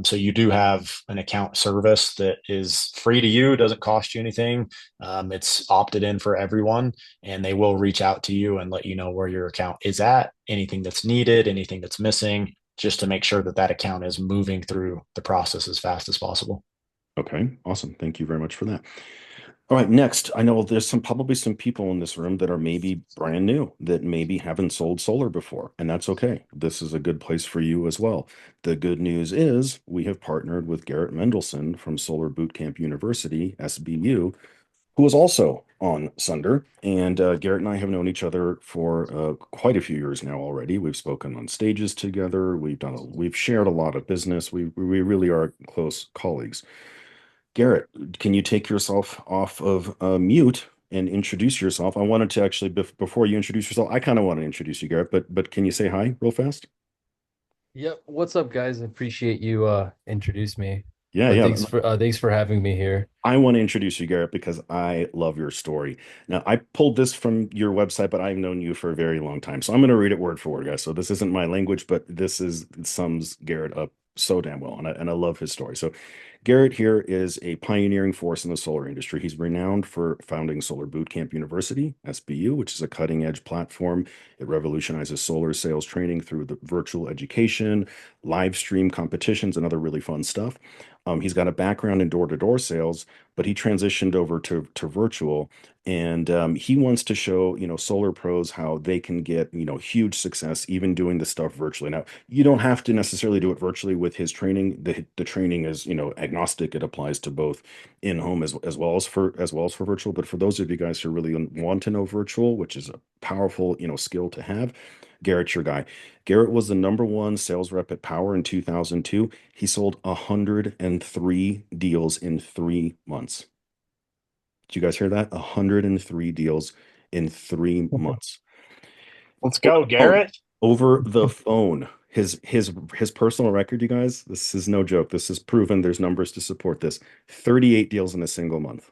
S3: So you do have an account service that is free to you, doesn't cost you anything. It's opted in for everyone, and they will reach out to you and let you know where your account is at, anything that's needed, anything that's missing, just to make sure that that account is moving through the process as fast as possible.
S1: Okay, awesome. Thank you very much for that. All right, next, I know there's probably some people in this room that are maybe brand new, that maybe haven't sold solar before, and that's okay. This is a good place for you as well. The good news is we have partnered with Garrett Mendelson from Solar Bootcamp University, SBU, who is also on Sunder. And Garrett and I have known each other for quite a few years now already. We've spoken on stages together. We've shared a lot of business. We really are close colleagues. Garrett, can you take yourself off of mute and introduce yourself? I wanted to actually, before you introduce yourself, I kind of want to introduce you, Garrett, but can you say hi real fast?
S2: Yep. What's up, guys? I appreciate you introduce me.
S1: Yeah,
S2: But
S1: yeah.
S2: thanks for having me here.
S1: I want to introduce you, Garrett, because I love your story. Now, I pulled this from your website, but I've known you for a very long time. So I'm going to read it word for word, guys. So this isn't my language, but it sums Garrett up so damn well. And I love his story. So Garrett here is a pioneering force in the solar industry. He's renowned for founding Solar Bootcamp University, SBU, which is a cutting edge platform. It revolutionizes solar sales training through the virtual education, live stream competitions, and other really fun stuff. He's got a background in door-to-door sales, but he transitioned over to virtual, and he wants to show solar pros how they can get huge success even doing the stuff virtually. Now, you don't have to necessarily do it virtually with his training. The training is agnostic. It applies to both in home as well as for virtual. But for those of you guys who really want to know virtual, which is a powerful skill to have, Garrett's your guy. Garrett was the number one sales rep at Power in 2002. He sold 103 deals in 3 months. Did you guys hear that? 103 deals in 3 months.
S3: Let's
S1: Oh,
S3: go,
S1: oh,
S3: Garrett.
S1: over the phone. His personal record, you guys, this is no joke. This is proven. There's numbers to support this. 38 deals in a single month.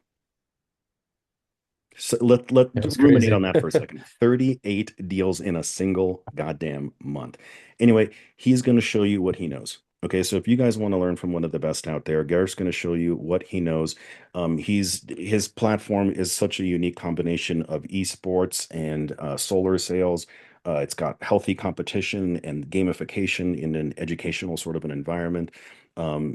S1: So let
S2: That's
S1: ruminate on
S2: crazy.
S1: that for a second. 38 deals in a single goddamn month. Anyway, he's going to show you what he knows. Okay, so if you guys want to learn from one of the best out there, Garrett's going to show you what he knows. His platform is such a unique combination of esports and solar sales. It's got healthy competition and gamification in an educational sort of an environment.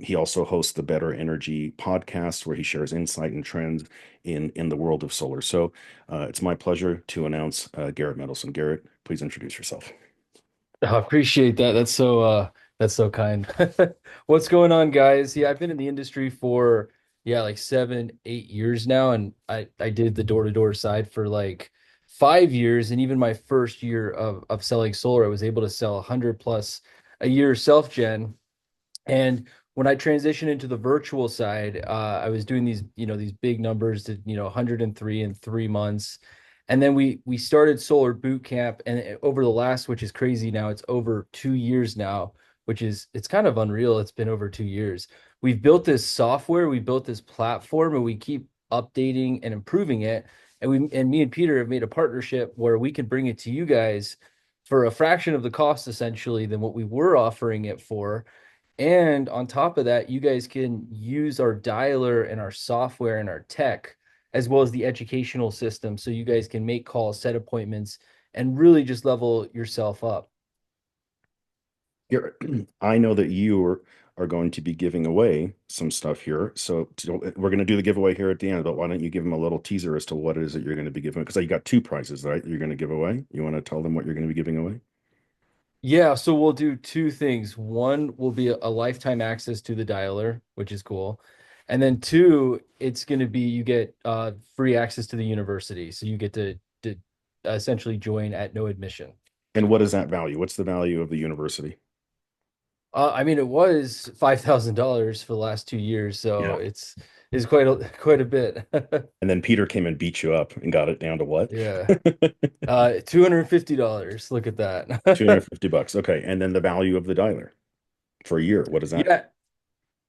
S1: He also hosts the Better Energy podcast, where he shares insight and trends in the world of solar. So it's my pleasure to announce Garrett Mendelson. Garrett, please introduce yourself.
S2: I appreciate that. That's so kind. What's going on, guys? Yeah, I've been in the industry for like 7, 8 years now, and I did the door-to-door side for like 5 years, and even my first year of selling solar, I was able to sell 100 plus a year self-gen. And when I transitioned into the virtual side, I was doing these big numbers to 103 in 3 months. And then we started Solar Boot Camp, and over the last, which is crazy now, it's over 2 years now, it's kind of unreal. It's been over 2 years. We've built this software, we built this platform, and we keep updating and improving it. And me and Peter have made a partnership where we can bring it to you guys for a fraction of the cost, essentially, than what we were offering it for. And on top of that, you guys can use our dialer and our software and our tech, as well as the educational system. So you guys can make calls, set appointments, and really just level yourself up.
S1: Garrett, I know that are going to be giving away some stuff here. So we're going to do the giveaway here at the end, but why don't you give them a little teaser as to what it is that you're going to be giving? Because you got two prizes, right? You're going to give away. You want to tell them what you're going to be giving away?
S2: Yeah, so we'll do two things. One will be a lifetime access to the dialer, which is cool. And then two, it's going to be you get free access to the university. So you get to essentially join at no admission.
S1: And what is that value? What's the value of the university?
S2: I mean, it was $5,000 for the last 2 years, so
S1: Yeah.
S2: it's quite a bit.
S1: And then Peter came and beat you up and got it down to what?
S2: Yeah. $250. Look at that.
S1: 250 bucks. Okay. And then the value of the dialer for a year. What is that?
S2: Yeah,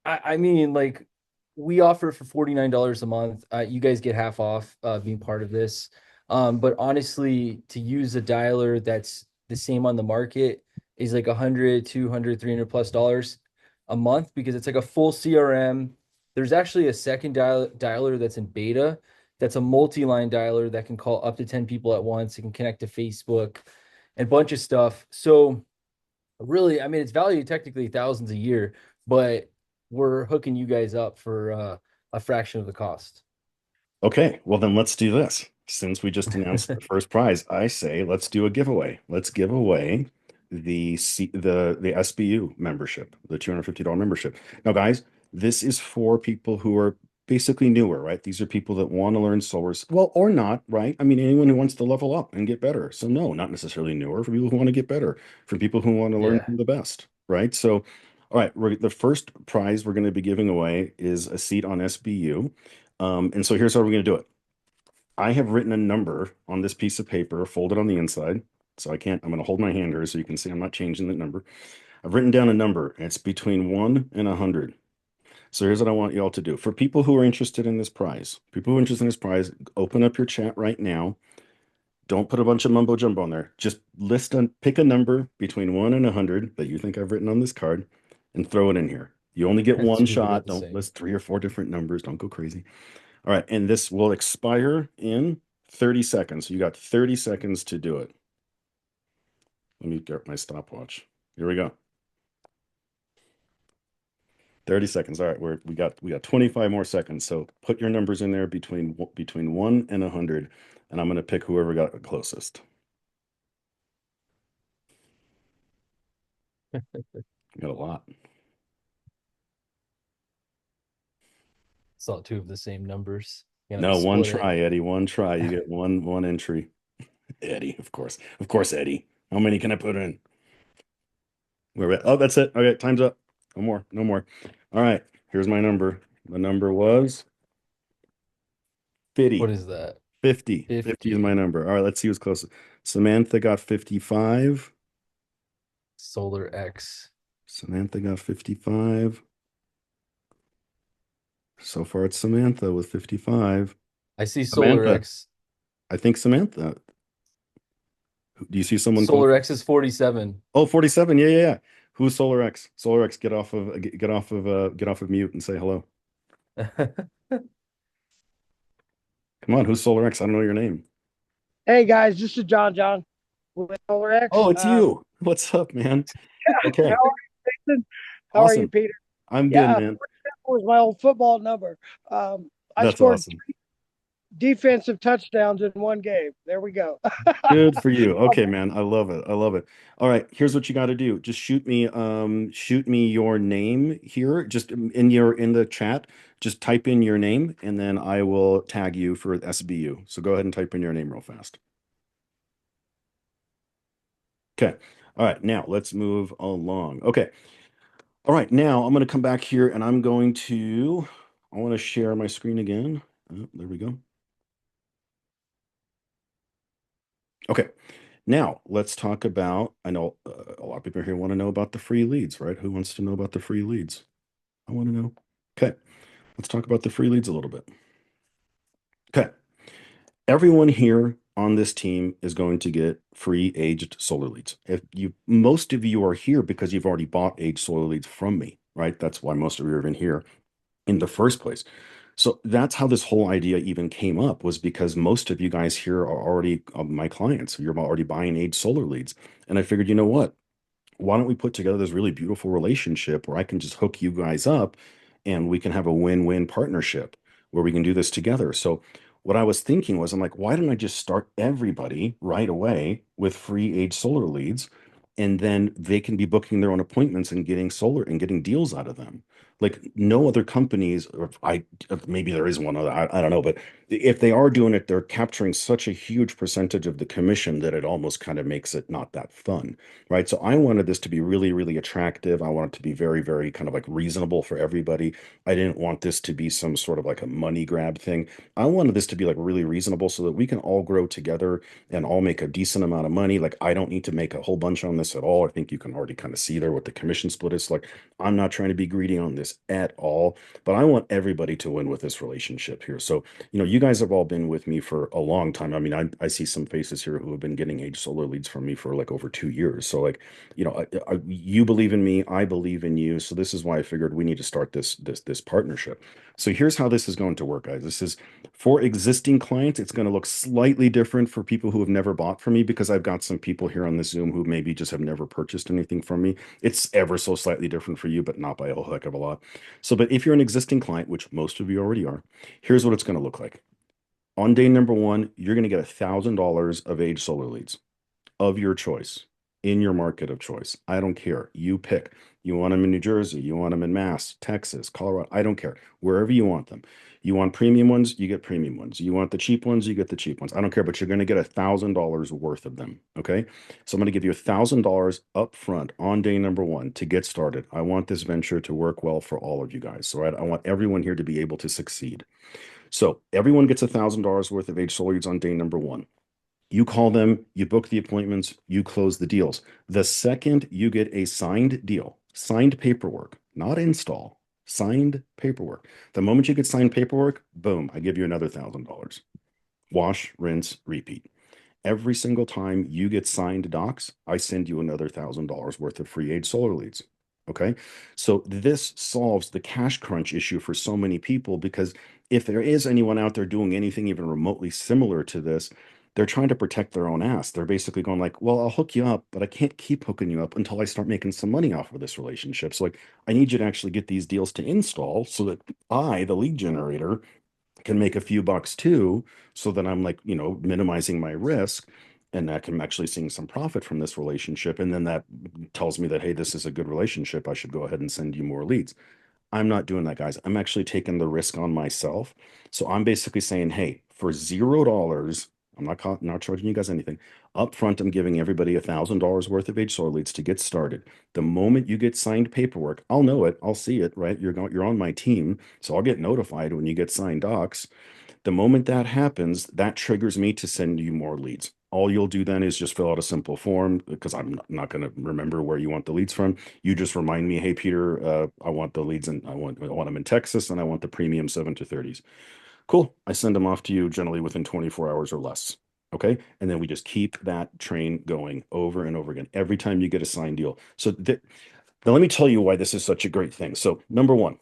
S2: I mean, like we offer for $49 a month. You guys get half off being part of this. But honestly, to use a dialer that's the same on the market is like 100, 200, 300 plus dollars a month because it's like a full CRM. There's actually a second dialer that's in beta. That's a multi-line dialer that can call up to 10 people at once. It can connect to Facebook and a bunch of stuff. So really, I mean, it's valued technically thousands a year, but we're hooking you guys up for a fraction of the cost.
S1: Okay, well then let's do this. Since we just announced the first prize, I say let's do a giveaway. Let's give away the SBU membership, the $250 membership. Now, guys, this is for people who are basically newer, right? These are people that want to learn solar, well, or not, right? I mean, anyone who wants to level up and get better. So no, not necessarily newer, for people who want to get better, for people who want to learn
S2: Yeah.
S1: from the best, right? So, all right, the first prize we're going to be giving away is a seat on SBU. And so here's how we're going to do it. I have written a number on this piece of paper, folded on the inside. So I'm going to hold my hand here so you can see I'm not changing the number. I've written down a number. It's between 1 and 100. So here's what I want you all to do. For people who are interested in this prize, open up your chat right now. Don't put a bunch of mumbo jumbo on there. Just pick a number between 1 and 100 that you think I've written on this card and throw it in here. You only get one
S2: Two
S1: shot.
S2: about the
S1: Don't
S2: same.
S1: list 3 or 4 different numbers. Don't go crazy. All right, and this will expire in 30 seconds. You got 30 seconds to do it. Let me get my stopwatch. Here we go. 30 seconds. All right, we got 25 more seconds. So put your numbers in there between 1 and 100, and I'm going to pick whoever got the closest. Got a lot.
S2: Saw two of the same numbers. You know,
S1: No, one
S2: split it.
S1: try, Eddie. One try. You get one entry. Eddie, of course. Of course, Eddie. How many can I put in? Where we at? Oh, that's it. Okay, time's up. No more. No more. All right. Here's my number. The number was
S2: What
S1: 50.
S2: is that?
S1: 50. 50 is my
S2: 50.
S1: number. All right, let's see who's closest. Samantha got 55.
S2: Solar X.
S1: Samantha got 55. So far, it's Samantha with 55.
S2: I see Solar
S1: Samantha.
S2: X.
S1: I think Samantha. Do you see someone close?
S2: Solar X is 47.
S1: Oh, 47. Yeah, yeah, yeah. Who's Solar X? Solar X, get off of mute and say hello. Come on, who's Solar X? I don't know your name.
S4: Hey guys, this is John with Solar X.
S1: Oh, it's you. What's up, man?
S4: How
S1: Okay,
S4: are you, Jason? How are you,
S1: awesome.
S4: Peter?
S1: I'm good,
S4: Yeah,
S1: man.
S4: that was my old football number. I
S1: That's
S4: scored
S1: awesome.
S4: defensive touchdowns in one game. There we go.
S1: Good for you. Okay, man. I love it. I love it. All right, here's what you got to do. Just shoot me your name here. Just in the chat, just type in your name and then I will tag you for SBU. So go ahead and type in your name real fast. Okay. All right, now let's move along. Okay. All right, now I'm going to come back here and I want to share my screen again. Oh, there we go. Okay. Now, let's talk about, I know a lot of people here want to know about the free leads, right? Who wants to know about the free leads? I want to know. Okay, let's talk about the free leads a little bit. Okay, everyone here on this team is going to get free aged solar leads. Most of you are here because you've already bought aged solar leads from me, right? That's why most of you are even here in the first place. So that's how this whole idea even came up, was because most of you guys here are already my clients. You're already buying aged solar leads. And I figured, you know what? Why don't we put together this really beautiful relationship where I can just hook you guys up and we can have a win-win partnership where we can do this together. So what I was thinking was, I'm like, why don't I just start everybody right away with free age solar leads, and then they can be booking their own appointments and getting solar and getting deals out of them. Like no other companies, or maybe there is one other, I don't know, but if they are doing it, they're capturing such a huge percentage of the commission that it almost kind of makes it not that fun, right? So I wanted this to be really, really attractive. I want it to be very, very kind of like reasonable for everybody. I didn't want this to be some sort of like a money grab thing. I wanted this to be like really reasonable so that we can all grow together and all make a decent amount of money. Like I don't need to make a whole bunch on this at all. I think you can already kind of see there what the commission split is. Like I'm not trying to be greedy on this at all, but I want everybody to win with this relationship here. So, you guys have all been with me for a long time. I mean, I see some faces here who have been getting Age Solar leads from me for like over 2 years. So like, you believe in me, I believe in you. So this is why I figured we need to start this partnership. So here's how this is going to work, guys. This is for existing clients. It's going to look slightly different for people who have never bought from me because I've got some people here on this Zoom who maybe just have never purchased anything from me. It's ever so slightly different for you, but not by a whole heck of a lot. So, but if you're an existing client, which most of you already are, here's what it's going to look like. On day number one, you're going to get $1,000 of Age Solar leads of your choice in your market of choice. I don't care. You pick. You want them in New Jersey, you want them in Mass, Texas, Colorado. I don't care. Wherever you want them. You want premium ones, you get premium ones. You want the cheap ones, you get the cheap ones. I don't care, but you're going to get $1,000 worth of them. Okay. So I'm going to give you $1,000 up front on day number one to get started. I want this venture to work well for all of you guys. So I want everyone here to be able to succeed. So everyone gets $1,000 worth of Age Solar leads on day number one. You call them, you book the appointments, you close the deals. The second you get a signed deal, signed paperwork, not install, signed paperwork. The moment you get signed paperwork, boom, I give you another $1,000. Wash, rinse, repeat. Every single time you get signed docs, I send you another $1,000 worth of free Age Solar leads. Okay. So this solves the cash crunch issue for so many people because if there is anyone out there doing anything even remotely similar to this, they're trying to protect their own ass. They're basically going like, well, I'll hook you up, but I can't keep hooking you up until I start making some money off of this relationship. So like, I need you to actually get these deals to install so that I, the lead generator, can make a few bucks too, so that I'm like, minimizing my risk and that I'm actually seeing some profit from this relationship. And then that tells me that, hey, this is a good relationship. I should go ahead and send you more leads. I'm not doing that, guys. I'm actually taking the risk on myself. So I'm basically saying, hey, for $0, I'm not charging you guys anything. Up front, I'm giving everybody $1,000 worth of Age Solar leads to get started. The moment you get signed paperwork, I'll know it. I'll see it, right? You're on my team, so I'll get notified when you get signed docs. The moment that happens, that triggers me to send you more leads. All you'll do then is just fill out a simple form because I'm not going to remember where you want the leads from. You just remind me, hey, Peter, I want the leads and I want them in Texas and I want the premium 7 to 30s. Cool. I send them off to you generally within 24 hours or less. Okay. And then we just keep that train going over and over again every time you get a signed deal. So now let me tell you why this is such a great thing. So number one,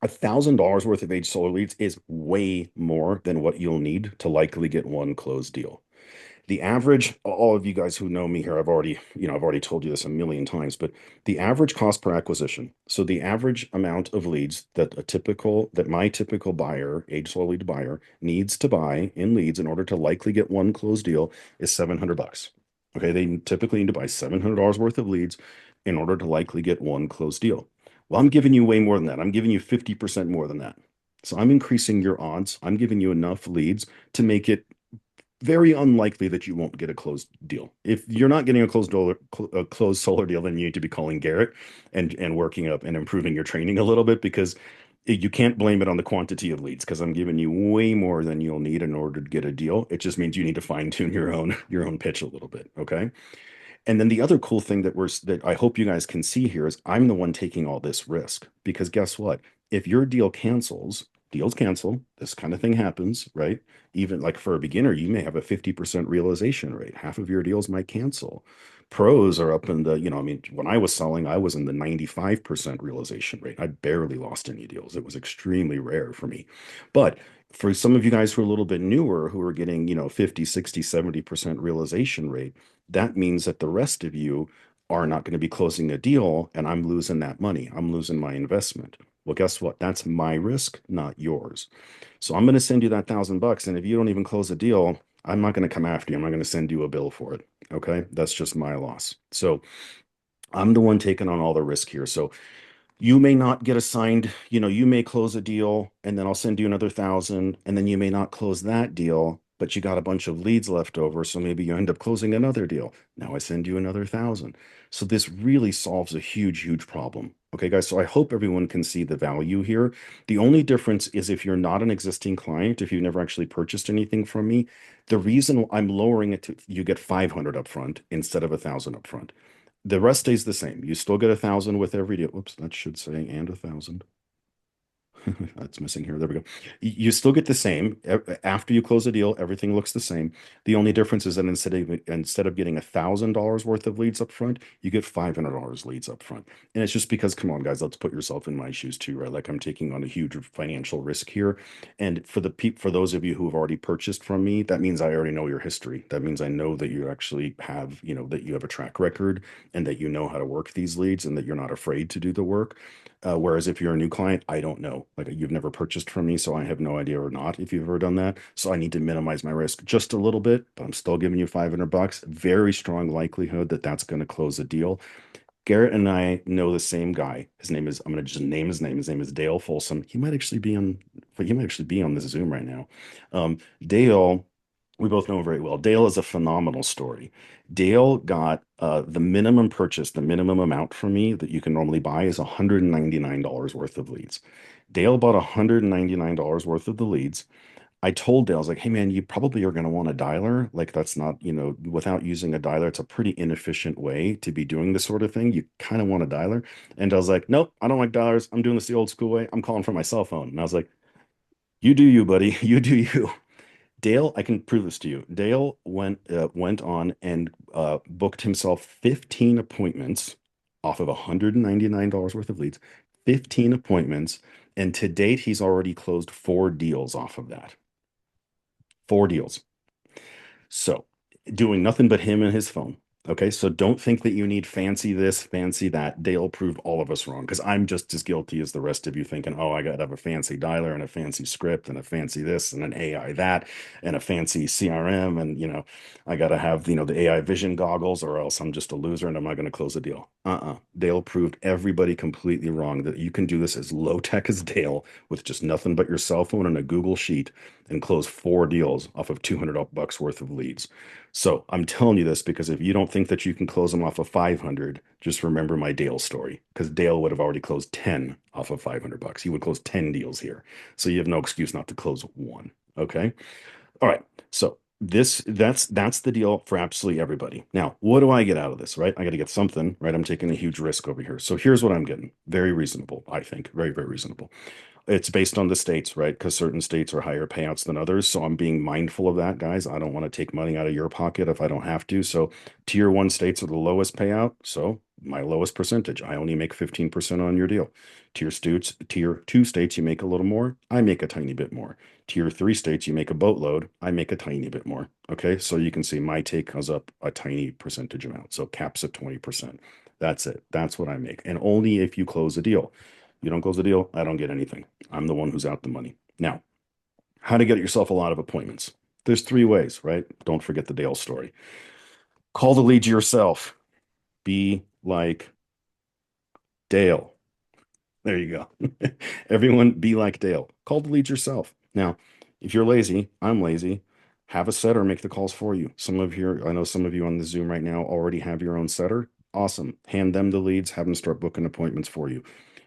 S1: $1,000 worth of Age Solar leads is way more than what you'll need to likely get one closed deal. The average, all of you guys who know me here, I've already told you this a million times, but the average cost per acquisition, so the average amount of leads that my typical buyer, Age Solar lead buyer, needs to buy in leads in order to likely get one closed deal is $700. Okay, they typically need to buy $700 worth of leads in order to likely get one closed deal. Well, I'm giving you way more than that. I'm giving you 50% more than that. So I'm increasing your odds. I'm giving you enough leads to make it very unlikely that you won't get a closed deal. If you're not getting a closed solar deal, then you need to be calling Garrett and working up and improving your training a little bit because you can't blame it on the quantity of leads because I'm giving you way more than you'll need in order to get a deal. It just means you need to fine tune your own pitch a little bit. Okay. And then the other cool thing that I hope you guys can see here is I'm the one taking all this risk because guess what? If your deal cancels, deals cancel, this kind of thing happens, right? Even like for a beginner, you may have a 50% realization rate. Half of your deals might cancel. Pros are up in the, I mean, when I was selling, I was in the 95% realization rate. I barely lost any deals. It was extremely rare for me. But for some of you guys who are a little bit newer, who are getting, 50, 60, 70% realization rate, that means that the rest of you are not going to be closing a deal and I'm losing that money. I'm losing my investment. Well, guess what? That's my risk, not yours. So I'm going to send you that $1,000. And if you don't even close a deal, I'm not going to come after you. I'm not going to send you a bill for it. Okay. That's just my loss. So I'm the one taking on all the risk here. So You may not get assigned, you may close a deal and then I'll send you another thousand, and then you may not close that deal, but you got a bunch of leads left over. So maybe you end up closing another deal. Now I send you another thousand. So this really solves a huge, huge problem. Okay, guys. So I hope everyone can see the value here. The only difference is if you're not an existing client, if you've never actually purchased anything from me, the reason I'm lowering it to you get 500 upfront instead of 1,000 upfront. The rest stays the same. You still get 1,000 with every deal. Oops, that should say and 1,000. That's missing here. There we go. You still get the same after you close a deal. Everything looks the same. The only difference is that instead of getting $1,000 worth of leads up front, you get $500 leads up front. And it's just because, come on, guys, let's put yourself in my shoes too, right? Like I'm taking on a huge financial risk here. And for those of you who have already purchased from me, that means I already know your history. That means I know that you actually have, that you have a track record and that you know how to work these leads and that you're not afraid to do the work. Whereas if you're a new client, I don't know. Like you've never purchased from me, so I have no idea or not if you've ever done that. So I need to minimize my risk just a little bit, but I'm still giving you $500. Very strong likelihood that that's going to close a deal. Garrett and I know the same guy. I'm going to just name his name. His name is Dale Folsom. He might actually be on this Zoom right now. Dale, we both know him very well. Dale is a phenomenal story. Dale got the minimum purchase, the minimum amount for me that you can normally buy is $199 worth of leads. Dale bought $199 worth of the leads. I told Dale, I was like, hey man, you probably are going to want a dialer. Like that's not, without using a dialer, it's a pretty inefficient way to be doing this sort of thing. You kind of want a dialer. And I was like, nope, I don't like dialers. I'm doing this the old school way. I'm calling from my cell phone. And I was like, you do you, buddy. You do you. Dale, I can prove this to you. Dale went on and booked himself 15 appointments off of $199 worth of leads, 15 appointments, and to date he's already closed 4 deals off of that. 4 deals. So doing nothing but him and his phone. Okay, so don't think that you need fancy this, fancy that. Dale proved all of us wrong because I'm just as guilty as the rest of you thinking, oh, I got to have a fancy dialer and a fancy script and a fancy this and an AI that and a fancy CRM. And, I got to have, the AI vision goggles or else I'm just a loser and I'm not going to close a deal. Dale proved everybody completely wrong that you can do this as low tech as Dale with just nothing but your cell phone and a Google Sheet and close 4 deals off of $200 worth of leads. So I'm telling you this because if you don't think that you can close them off of 500, just remember my Dale story because Dale would have already closed 10 off of $500. He would close 10 deals here. So you have no excuse not to close one. Okay. All right. So that's the deal for absolutely everybody. Now, what do I get out of this, right? I got to get something, right? I'm taking a huge risk over here. So here's what I'm getting. Very reasonable, I think. Very, very reasonable. It's based on the states, right? Because certain states are higher payouts than others. So I'm being mindful of that, guys. I don't want to take money out of your pocket if I don't have to. So tier one states are the lowest payout. So my lowest percentage. I only make 15% on your deal. Tier two states, you make a little more. I make a tiny bit more. Tier three states, you make a boatload. I make a tiny bit more. Okay. So you can see my take comes up a tiny percentage amount. So caps at 20%. That's it. That's what I make. And only if you close a deal. You don't close the deal, I don't get anything. I'm the one who's out the money. Now, how to get yourself a lot of appointments. There's 3 ways, right? Don't forget the Dale story. Call the leads yourself. Be like Dale. There you go. Everyone be like Dale. Call the leads yourself. Now, if you're lazy, I'm lazy. Have a setter make the calls for you. I know some of you on the Zoom right now already have your own setter. Awesome. Hand them the leads, have them start booking appointments for you.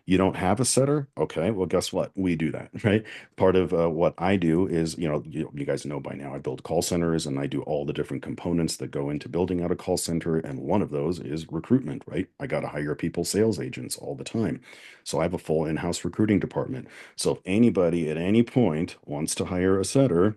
S1: You don't have a setter? Okay, well, guess what? We do that, right? Part of what I do is, you guys know by now, I build call centers and I do all the different components that go into building out a call center. And one of those is recruitment, right? I got to hire people, sales agents all the time. So I have a full in-house recruiting department. So if anybody at any point wants to hire a setter,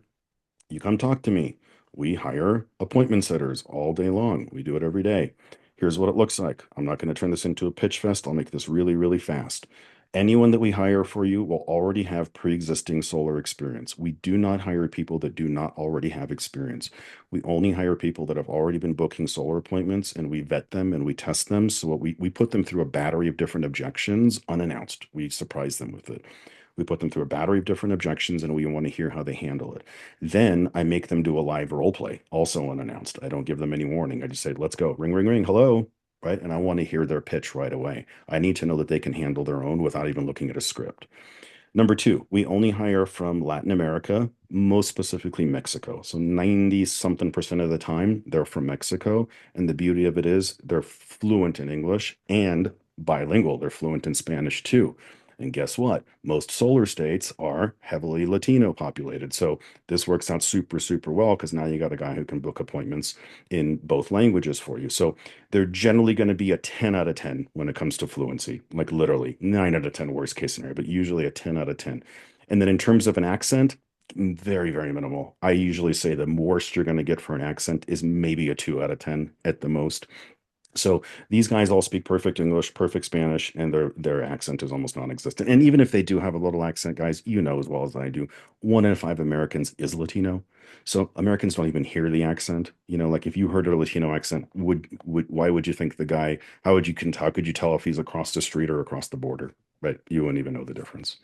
S1: you come talk to me. We hire appointment setters all day long. We do it every day. Here's what it looks like. I'm not going to turn this into a pitch fest. I'll make this really, really fast. Anyone that we hire for you will already have pre-existing solar experience. We do not hire people that do not already have experience. We only hire people that have already been booking solar appointments and we vet them and we test them. So we put them through a battery of different objections unannounced. We surprise them with it. We put them through a battery of different objections and we want to hear how they handle it. Then I make them do a live role play, also unannounced. I don't give them any warning. I just say, let's go. Ring, ring, ring. Hello. right? And I want to hear their pitch right away. I need to know that they can handle their own without even looking at a script. Number two, we only hire from Latin America, most specifically Mexico. So 90 something percent of the time, they're from Mexico. And the beauty of it is they're fluent in English and bilingual. They're fluent in Spanish too. And guess what? Most solar states are heavily Latino populated. So this works out super, super well because now you got a guy who can book appointments in both languages for you. So they're generally going to be a 10 out of 10 when it comes to fluency, like literally 9 out of 10 worst case scenario, but usually a 10 out of 10. And then in terms of an accent, very, very minimal. I usually say the worst you're going to get for an accent is maybe a 2 out of 10 at the most. So these guys all speak perfect English, perfect Spanish, and their accent is almost non-existent. And even if they do have a little accent, guys, you know as well as I do, 1 in 5 Americans is Latino. So Americans don't even hear the accent. You know, like if you heard a Latino accent, would why would you think the guy? How could you tell if he's across the street or across the border? Right? You wouldn't even know the difference.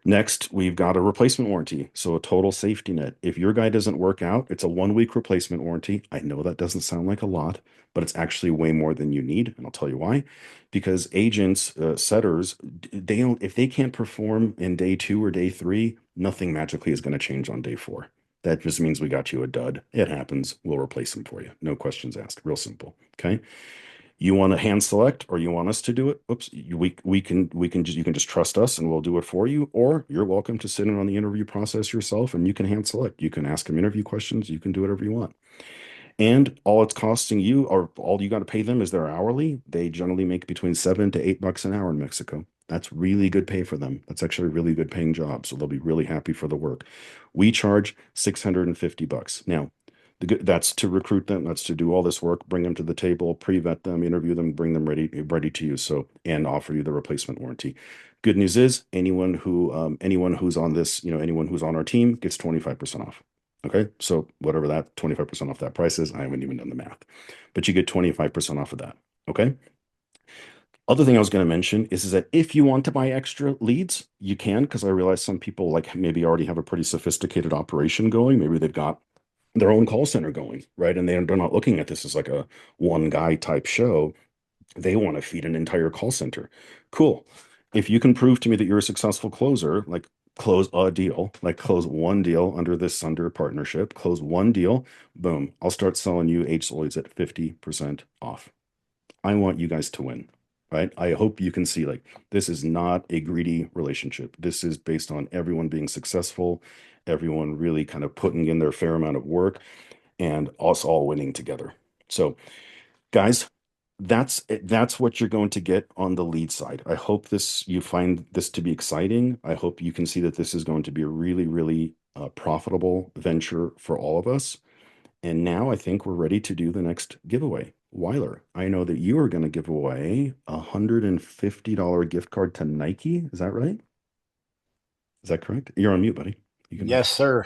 S1: Next, we've got a replacement warranty. So a total safety net. If your guy doesn't work out, it's a 1 week replacement warranty. I know that doesn't sound like a lot, but it's actually way more than you need. And I'll tell you why. Because agents, setters, they don't, if they can't perform in day 2 or day 3, nothing magically is going to change on day 4. That just means we got you a dud. It happens. We'll replace them for you. No questions asked. Real simple. Okay. You want to hand select or you want us to do it? Oops, we can just you can just trust us and we'll do it for you. Or you're welcome to sit in on the interview process yourself and you can hand select. You can ask them interview questions. You can do whatever you want. And all it's costing you, or all you got to pay them is their hourly. They generally make between $7 to $8 an hour in Mexico. That's really good pay for them. That's actually a really good paying job. So they'll be really happy for the work. We charge $650. Now, that's to recruit them. That's to do all this work, bring them to the table, pre-vet them, interview them, bring them ready to use. So, and offer you the replacement warranty. Good news is anyone who's on this, anyone who's on our team gets 25% off. Okay, so whatever that 25% off that price is, I haven't even done the math, but you get 25% off of that. Okay. Other thing I was going to mention is that if you want to buy extra leads, you can, because I realize some people like maybe already have a pretty sophisticated operation going. Maybe they've got their own call center going, right? And they're not looking at this as like a one guy type show. They want to feed an entire call center. Cool. If you can prove to me that you're a successful closer, like close a deal, like close one deal under this Sunder partnership, close one deal, boom, I'll start selling you H-Solids at 50% off. I want you guys to win, right? I hope you can see like this is not a greedy relationship. This is based on everyone being successful, everyone really kind of putting in their fair amount of work, and us all winning together. So, guys, that's what you're going to get on the lead side. I hope you find this to be exciting. I hope you can see that this is going to be a really, really profitable venture for all of us. And now I think we're ready to do the next giveaway. Weiler, I know that you are going to give away a $150 gift card to Nike. Is that right? Is that correct? You're on mute, buddy. You can.
S3: Yes, sir.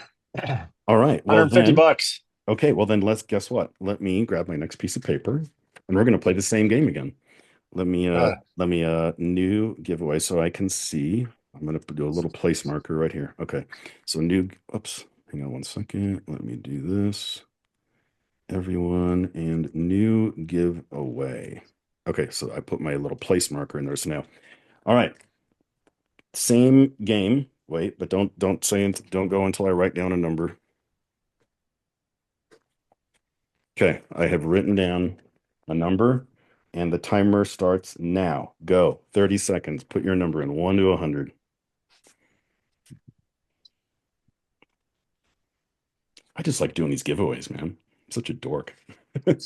S1: All right. Well,
S3: 150
S1: then,
S3: bucks.
S1: okay. Well, then let's guess what? Let me grab my next piece of paper and we're going to play the same game again. Let me new giveaway so I can see. I'm going to do a little place marker right here. Okay. So oops, hang on 1 second. Let me do this. Everyone and new giveaway. Okay, so I put my little place marker in there. So now, all right, same game. Wait, but don't go until I write down a number. Okay, I have written down a number and the timer starts now. Go. 30 seconds. Put your number in 1 to 100. I just like doing these giveaways, man. I'm such a dork.
S3: I'm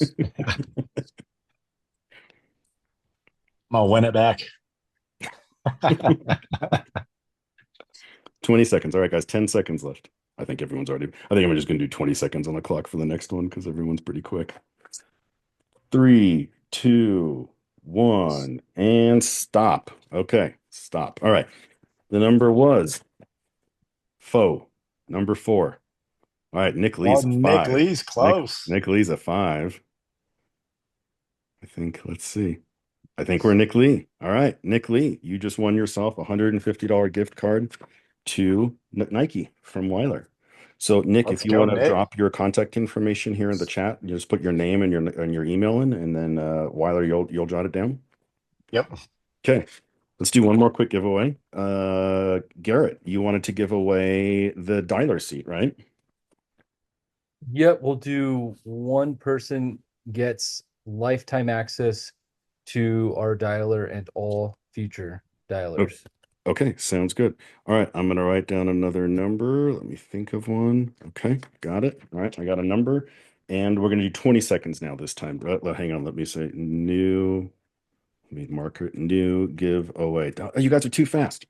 S3: gonna win it back.
S1: 20 seconds. All right, guys, 10 seconds left. I think I'm just going to do 20 seconds on the clock for the next one because everyone's pretty quick. 3, 2, 1, and stop. Okay, stop. All right. The number was number 4. All right, Nick Lee's a
S3: Nick
S1: 5.
S3: Lee's close.
S1: Nick Lee's a 5. Let's see. I think we're Nick Lee. All right, Nick Lee, you just won yourself a $150 gift card to Nike from Weiler. So Nick, if
S3: Let's
S1: you
S3: go,
S1: want to
S3: Nick.
S1: drop your contact information here in the chat, you just put your name and your email in, and then Weiler, you'll jot it down.
S3: Yep.
S1: Okay. Let's do one more quick giveaway. Garrett, you wanted to give away the dialer seat, right?
S2: Yep, we'll do one person gets lifetime access to our dialer and all future
S1: O-
S2: dialers.
S1: Okay, sounds good. All right, I'm gonna write down another number. Let me think of one. Okay, got it. All right, I got a number, and we're gonna do 20 seconds now this time. Hang on, let me say new. Let me mark it. New giveaway. Oh, you guys are too fast.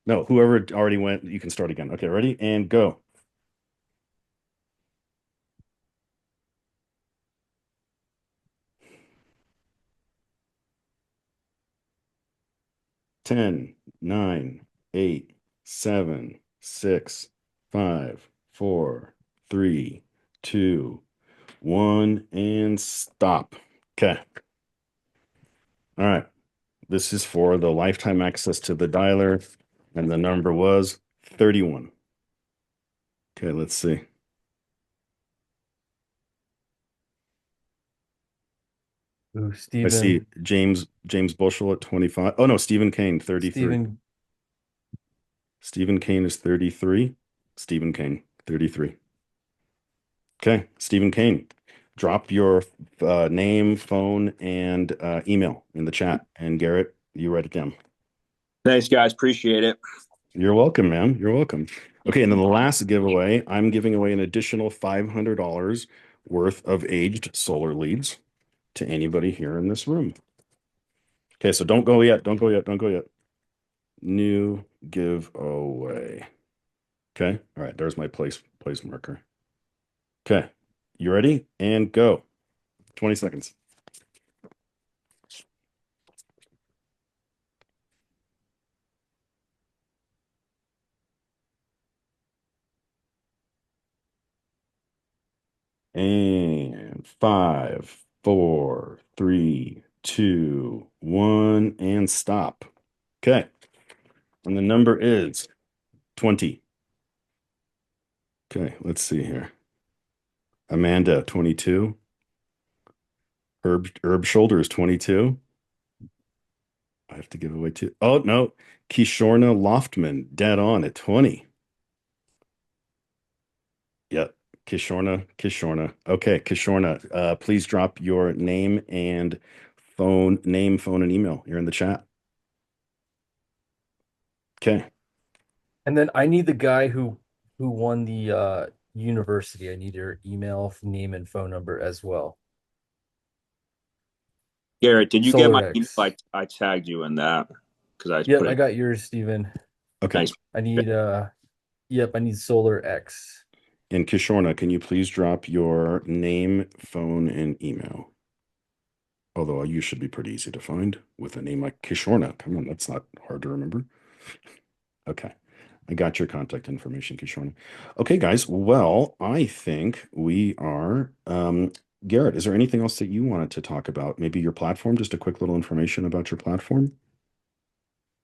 S1: No, whoever already went, you can start again. Okay, ready? And go. 10, 9, 8, 7, 6, 5, 4, 3, 2, 1, and stop. Okay. All right. This is for the lifetime access to the dialer, and the number was 31. Okay, let's see.
S2: Ooh,
S1: I see
S2: Stephen,
S1: James Bushel at 25. Oh no, Stephen Kane, 33.
S2: Stephen,
S1: Stephen Kane is 33. Stephen Kane, 33. Okay, Stephen Kane, drop your name, phone, and email in the chat. And Garrett, you write it down.
S5: Thanks, guys. Appreciate it.
S1: You're welcome, man. You're welcome. Okay, and then the last giveaway, I'm giving away an additional $500 worth of aged solar leads to anybody here in this room. Okay, so don't go yet. Don't go yet. Don't go yet. New giveaway. Okay. All right. There's my place marker. Okay. You ready? And go. 20 seconds. And 5, 4, 3, 2, 1, and stop. Okay. And the number is 20. Okay, let's see here. Amanda, 22. Herb Shoulders, 22. I have to give away two. Oh, no. Kishorna Loftman, dead on at 20. Yep. Kishorna. Okay, Kishorna, please drop your name and phone, and email here in the chat. Okay.
S2: and then I need the guy who won the university. I need your email, name, and phone number as well.
S5: Garrett, did you get my email?
S2: SolarX.
S5: I tagged you in that because I
S2: Yep,
S5: put
S2: I
S5: it.
S2: got yours, Stephen.
S1: Okay.
S5: Thanks.
S2: I need yep, I need SolarX.
S1: And Kishorna, can you please drop your name, phone, and email? Although you should be pretty easy to find with a name like Kishorna. Come on, that's not hard to remember. Okay. I got your contact information, Kishorna. Okay, guys. Well, I think we are. Garrett, is there anything else that you wanted to talk about? Maybe your platform, just a quick little information about your platform?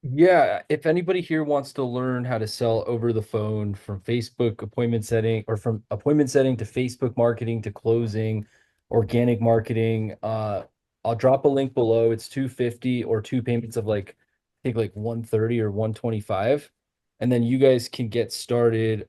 S2: Yeah, if anybody here wants to learn how to sell over the phone from Facebook appointment setting or from appointment setting to Facebook marketing to closing, organic marketing, I'll drop a link below. It's 250 or two payments of like I think like 130 or 125. And then you guys can get started.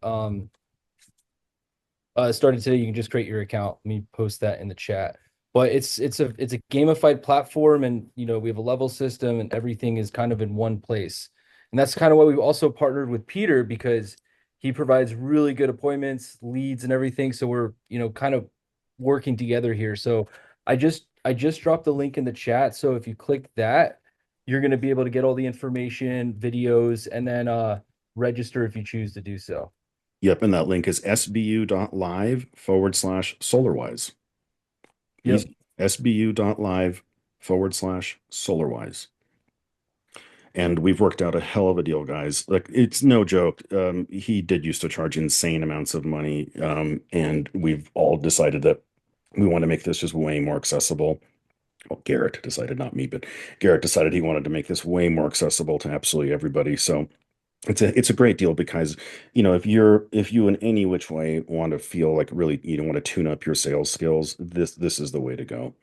S2: Started today. You can just create your account. Let me post that in the chat. But it's a gamified platform, and we have a level system, and everything is kind of in one place. And that's kind of why we've also partnered with Peter because he provides really good appointments, leads, and everything. So we're kind of working together here. So I just dropped the link in the chat. So if you click that, you're going to be able to get all the information, videos, and then register if you choose to do so.
S1: Yep, and that link is sbu.live/SolarWise.
S2: Yep.
S1: Easy. sbu.live/SolarWise. And we've worked out a hell of a deal, guys. Like, it's no joke. He did used to charge insane amounts of money. And we've all decided that we want to make this just way more accessible. Well, Garrett decided, not me, but Garrett decided he wanted to make this way more accessible to absolutely everybody. So It's a great deal because, if you in any which way want to feel like really you don't want to tune up your sales skills, this is the way to go.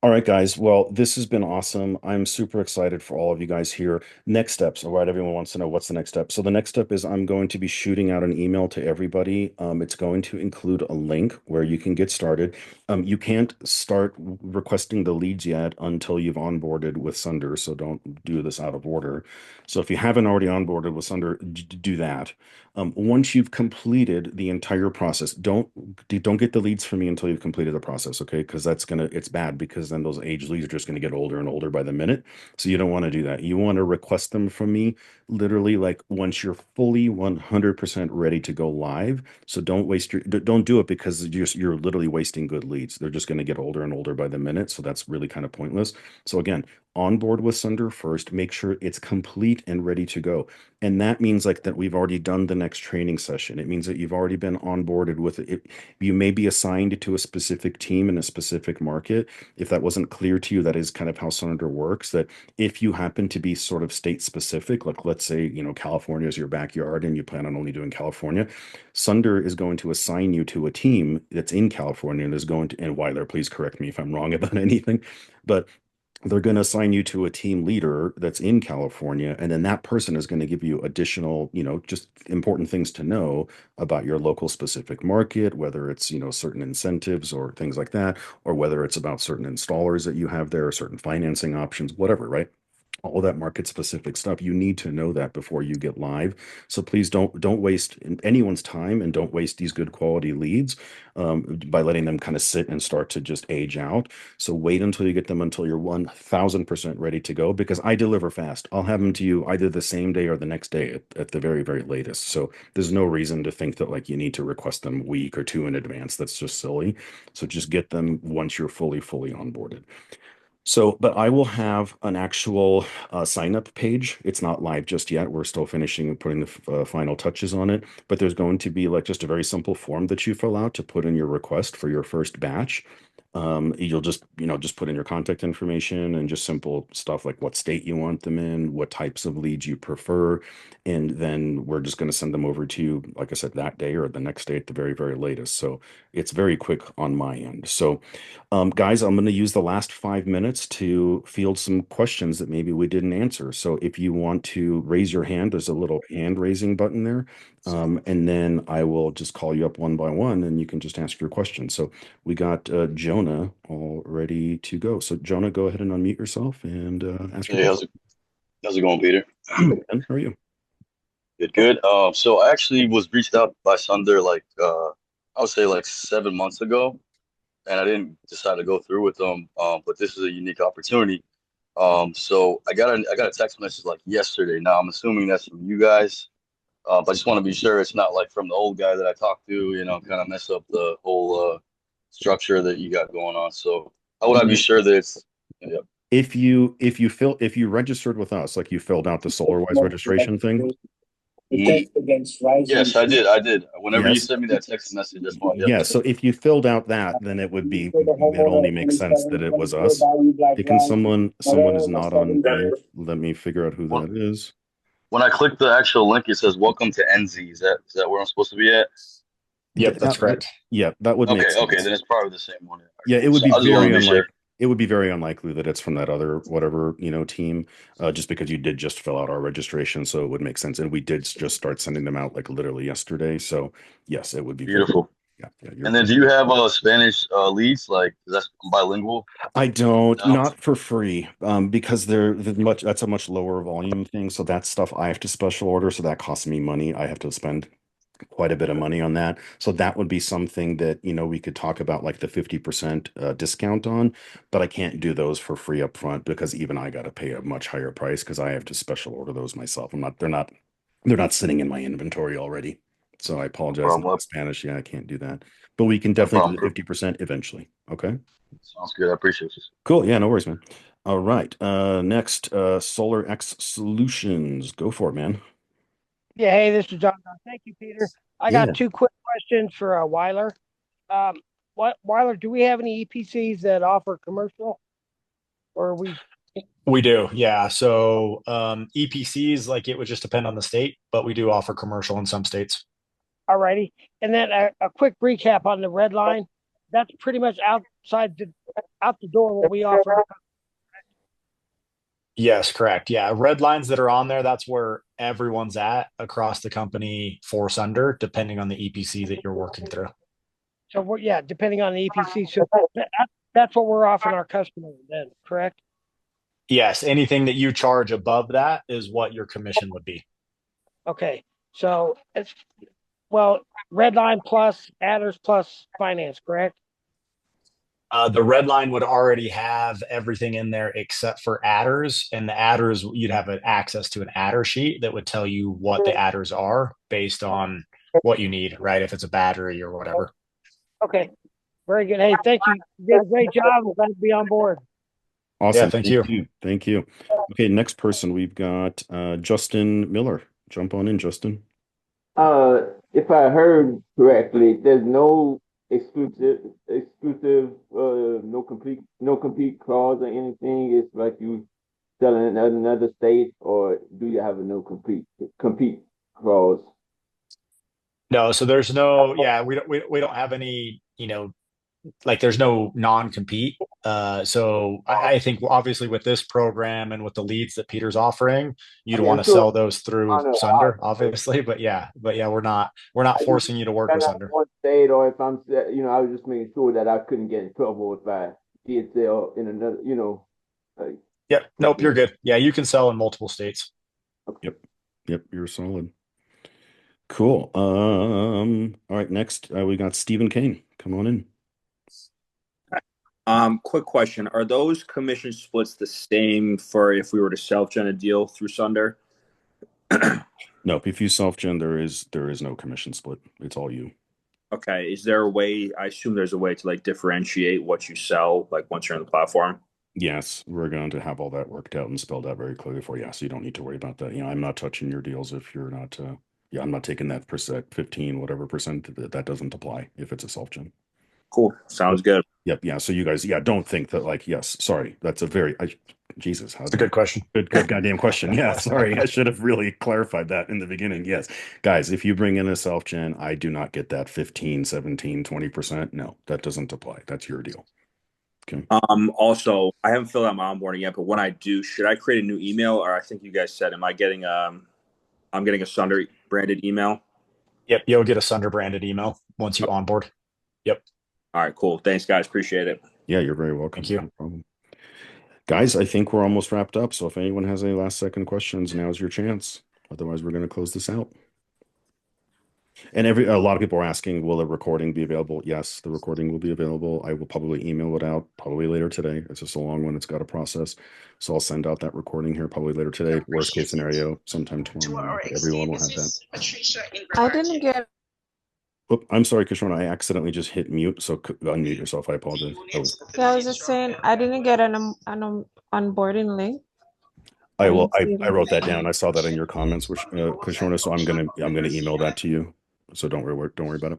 S1: All right, guys. Well, this has been awesome. I'm super excited for all of you guys here. Next steps. All right, everyone wants to know what's the next step. So the next step is I'm going to be shooting out an email to everybody. It's going to include a link where you can get started. You can't start requesting the leads yet until you've onboarded with Sunder, so don't do this out of order. So if you haven't already onboarded with Sunder, do that. Once you've completed the entire process, don't get the leads from me until you've completed the process, okay? Because it's bad because then those age leads are just gonna get older and older by the minute. So you don't want to do that. You want to request them from me literally like once you're fully 100% ready to go live. So don't do it because you're literally wasting good leads. They're just gonna get older and older by the minute. So that's really kind of pointless. So again, on board with Sunder first, make sure it's complete and ready to go. And that means like that we've already done the next training session. It means that you've already been onboarded with it. You may be assigned to a specific team in a specific market. If that wasn't clear to you, that is kind of how Sunder works. That if you happen to be sort of state specific, like let's say, California is your backyard and you plan on only doing California, Sunder is going to assign you to a team that's in California and is going to, and Weiler, please correct me if I'm wrong about anything, but they're going to assign you to a team leader that's in California, and then that person is going to give you additional, just important things to know about your local specific market, whether it's, certain incentives or things like that, or whether it's about certain installers that you have there, or certain financing options, whatever, right? All that market specific stuff. You need to know that before you get live. So please don't waste anyone's time and don't waste these good quality leads by letting them kind of sit and start to just age out. So wait until you get them until you're 1000% ready to go because I deliver fast. I'll have them to you either the same day or the next day at the very, very latest. So there's no reason to think that like you need to request them a week or two in advance. That's just silly. So just get them once you're fully onboarded. So, but I will have an actual sign up page. It's not live just yet. We're still finishing putting the final touches on it. But there's going to be like just a very simple form that you fill out to put in your request for your first batch. You'll just put in your contact information and just simple stuff like what state you want them in, what types of leads you prefer. And then we're just going to send them over to you, like I said, that day or the next day at the very, very latest. So it's very quick on my end. So guys, I'm going to use the last 5 minutes to field some questions that maybe we didn't answer. So if you want to raise your hand, there's a little hand raising button there. And then I will just call you up one by one and you can just ask your question. So we got Jonah all ready to go. So Jonah, go ahead and unmute yourself and ask your
S6: Hey,
S1: question.
S6: how's it going, Peter?
S1: Ben, how are you?
S6: Good, good. So I actually was reached out by Sunder I would say like 7 months ago, and I didn't decide to go through with them. But this is a unique opportunity. So I got a text message like yesterday. Now I'm assuming that's from you guys. But I just want to be sure it's not like from the old guy that I talked to, kind of mess up the whole structure that you got going on. So how would I be sure that it's yeah.
S1: If you registered with us, like you filled out the SolarWise registration thing.
S6: Yes, I did. I did. Whenever you
S1: Yes.
S6: sent me that text message, that's why. Yep.
S1: Yeah, so if you filled out that, then it only makes sense that it was us. Picking someone is not on mute. Let me figure out who
S6: When,
S1: that is.
S6: when I click the actual link, it says "Welcome to NZ." Is that where I'm supposed to be at?
S3: Yep, that's
S1: That
S3: correct.
S1: yeah, that would make
S6: Okay, okay,
S1: sense.
S6: then it's probably the same one. All right,
S1: Yeah,
S6: cool. So I just want to be sure.
S1: it would be very unlikely that it's from that other whatever, team, just because you did just fill out our registration, so it would make sense. And we did just start sending them out like literally yesterday. So yes, it would be very,
S6: Beautiful.
S1: yeah,
S6: And then, do you have Spanish leads? Like, 'cause that's bilingual
S1: I don't,
S6: now.
S1: not for free, because that's a much lower volume thing. So that stuff I have to special order. So that costs me money. I have to spend quite a bit of money on that. So that would be something that, we could talk about like the 50% discount on, but I can't do those for free up front because even I got to pay a much higher price because I have to special order those myself. They're not sitting in my inventory already. So I
S6: No
S1: apologize.
S6: problem.
S1: No Spanish. Yeah, I can't do that, but we can
S6: No
S1: definitely do the
S6: problem.
S1: 50% eventually. Okay.
S6: Sounds good. I appreciate you.
S1: Cool. Yeah, no worries, man. All right. Next, Solar X Solutions. Go for it, man.
S4: Yeah, hey, this is John. Thank you, Peter. I got
S1: Yeah.
S4: two quick questions for Weiler. Weiler, do we have any EPCs that offer commercial, or are we
S3: We do, yeah. So EPCs, like it would just depend on the state, but we do offer commercial in some states.
S4: Alrighty. And then a quick recap on the red line. That's pretty much out the door what we offer.
S3: Yes, correct. Yeah, red lines that are on there, that's where everyone's at across the company for Sunder, depending on the EPC that you're working through.
S4: So yeah, depending on the EPC. So that's what we're offering our customers then, correct?
S3: Yes, anything that you charge above that is what your commission would be.
S4: Okay. So it's well, red line plus adders plus finance, correct?
S3: The red line would already have everything in there except for adders, and the adders you'd have access to an adder sheet that would tell you what the adders are based on what you need, right? If it's a battery or whatever.
S4: Okay. Very good. Hey, thank you. You did a great job. I'm glad to be on board.
S1: Awesome.
S3: Yeah, thank you.
S1: Thank you. Okay, next person we've got Justin Miller. Jump on in, Justin.
S7: If I heard correctly, there's no exclusive, no compete clause or anything. It's like you selling in another state, or do you have a no compete clause?
S3: No, so there's no, yeah, we don't have any, like there's no non-compete. So I think obviously with this program and with the leads that Peter's offering, you'd
S7: I mean,
S3: want to
S7: sure,
S3: sell those through
S7: I know.
S3: Sunder, obviously. But yeah, we're not
S7: I just
S3: forcing you to work
S7: kind
S3: with
S7: of
S3: Sunder.
S7: one state, or if I was just making sure that I couldn't get in trouble if I did sell in another, like.
S3: Yep. Nope, you're good. Yeah, you can sell in multiple states.
S1: Yep. Yep, you're solid. Cool. All right, next we got Stephen Kane. Come on in.
S5: Quick question. Are those commission splits the same for if we were to self-gen a deal through Sunder?
S1: No, if you self-gen, there is no commission split. It's all you.
S5: Okay. Is there a way, I assume there's a way to like differentiate what you sell, like once you're on the platform?
S1: Yes, we're going to have all that worked out and spelled out very clearly for you. So you don't need to worry about that. I'm not touching your deals if you're not, yeah, I'm not taking that percent, 15, whatever percent, that doesn't apply if it's a self-gen.
S5: Cool. Sounds good.
S1: Yep. Yeah. So you guys, yeah, don't think that like, yes, sorry. That's a very, Jesus,
S3: It's a good question.
S1: good goddamn question. Yeah. Sorry. I should have really clarified that in the beginning. Yes. Guys, if you bring in a self-gen, I do not get that 15, 17, 20%. No, that doesn't apply. That's your deal. Okay.
S5: Also, I haven't filled out my onboarding yet, but when I do, should I create a new email, or I think you guys said, am I getting I'm getting a Sunder branded email?
S3: Yep, you'll get a Sunder branded email once you onboard. Yep.
S5: All right, cool. Thanks, guys. Appreciate it.
S1: Yeah, you're very welcome.
S3: Thank you.
S1: No problem. Guys, I think we're almost wrapped up. So if anyone has any last second questions, now's your chance. Otherwise, we're going to close this out. And a lot of people are asking, will the recording be available? Yes, the recording will be available. I will probably email it out probably later today. It's just a long one. It's got a process. So I'll send out that recording here probably later today. Worst case scenario, sometime tomorrow morning. Everyone will have that.
S8: I didn't get.
S1: Oh, I'm sorry, Kishona. I accidentally just hit mute. So unmute yourself. I apologize.
S8: Yeah, I was just saying I didn't get an onboarding link.
S1: I wrote that down. I saw that in your comments, which Kishona. So I'm gonna email that to you. So don't worry about it.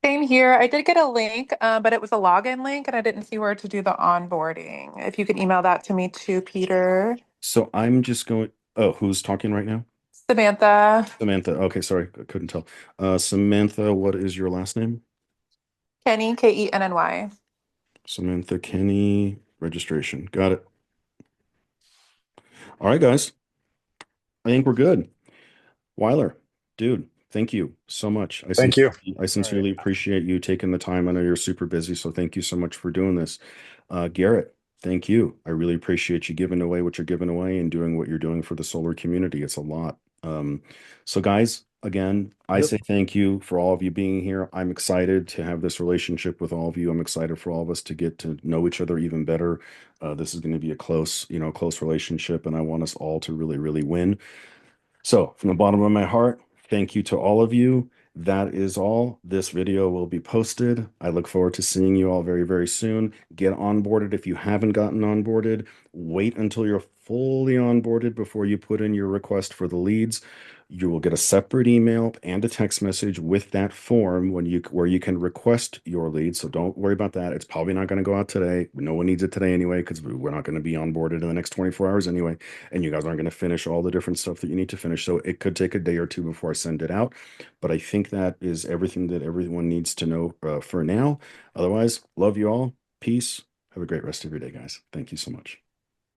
S9: Same here. I did get a link, but it was a login link and I didn't see where to do the onboarding. If you could email that to me too, Peter.
S1: So I'm just going. Oh, who's talking right now?
S9: Samantha.
S1: Samantha. Okay, sorry, I couldn't tell. Samantha, what is your last name?
S9: Kenny, Kenny.
S1: Samantha Kenny, registration. Got it. All right, guys. I think we're good. Weiler, dude, thank you so much.
S3: Thank you.
S1: I sincerely appreciate you taking the time. I know you're super busy, so thank you so much for doing this. Garrett, thank you. I really appreciate you giving away what you're giving away and doing what you're doing for the solar community. It's a lot. So guys, again, I say thank you for all of you being here. I'm excited to have this relationship with all of you. I'm excited for all of us to get to know each other even better. This is going to be a close relationship, and I want us all to really, really win. So from the bottom of my heart, thank you to all of you. that is all. This video will be posted. I look forward to seeing you all very, very soon. Get onboarded if you haven't gotten onboarded. Wait until you're fully onboarded before you put in your request for the leads. You will get a separate email and a text message with that form where you can request your leads. So don't worry about that. It's probably not going to go out today. No one needs it today anyway, because we're not going to be onboarded in the next 24 hours anyway. And you guys aren't going to finish all the different stuff that you need to finish. So it could take a day or two before I send it out. But I think that is everything that everyone needs to know for now. Otherwise, love you all. Peace. Have a great rest of your day, guys. Thank you so much.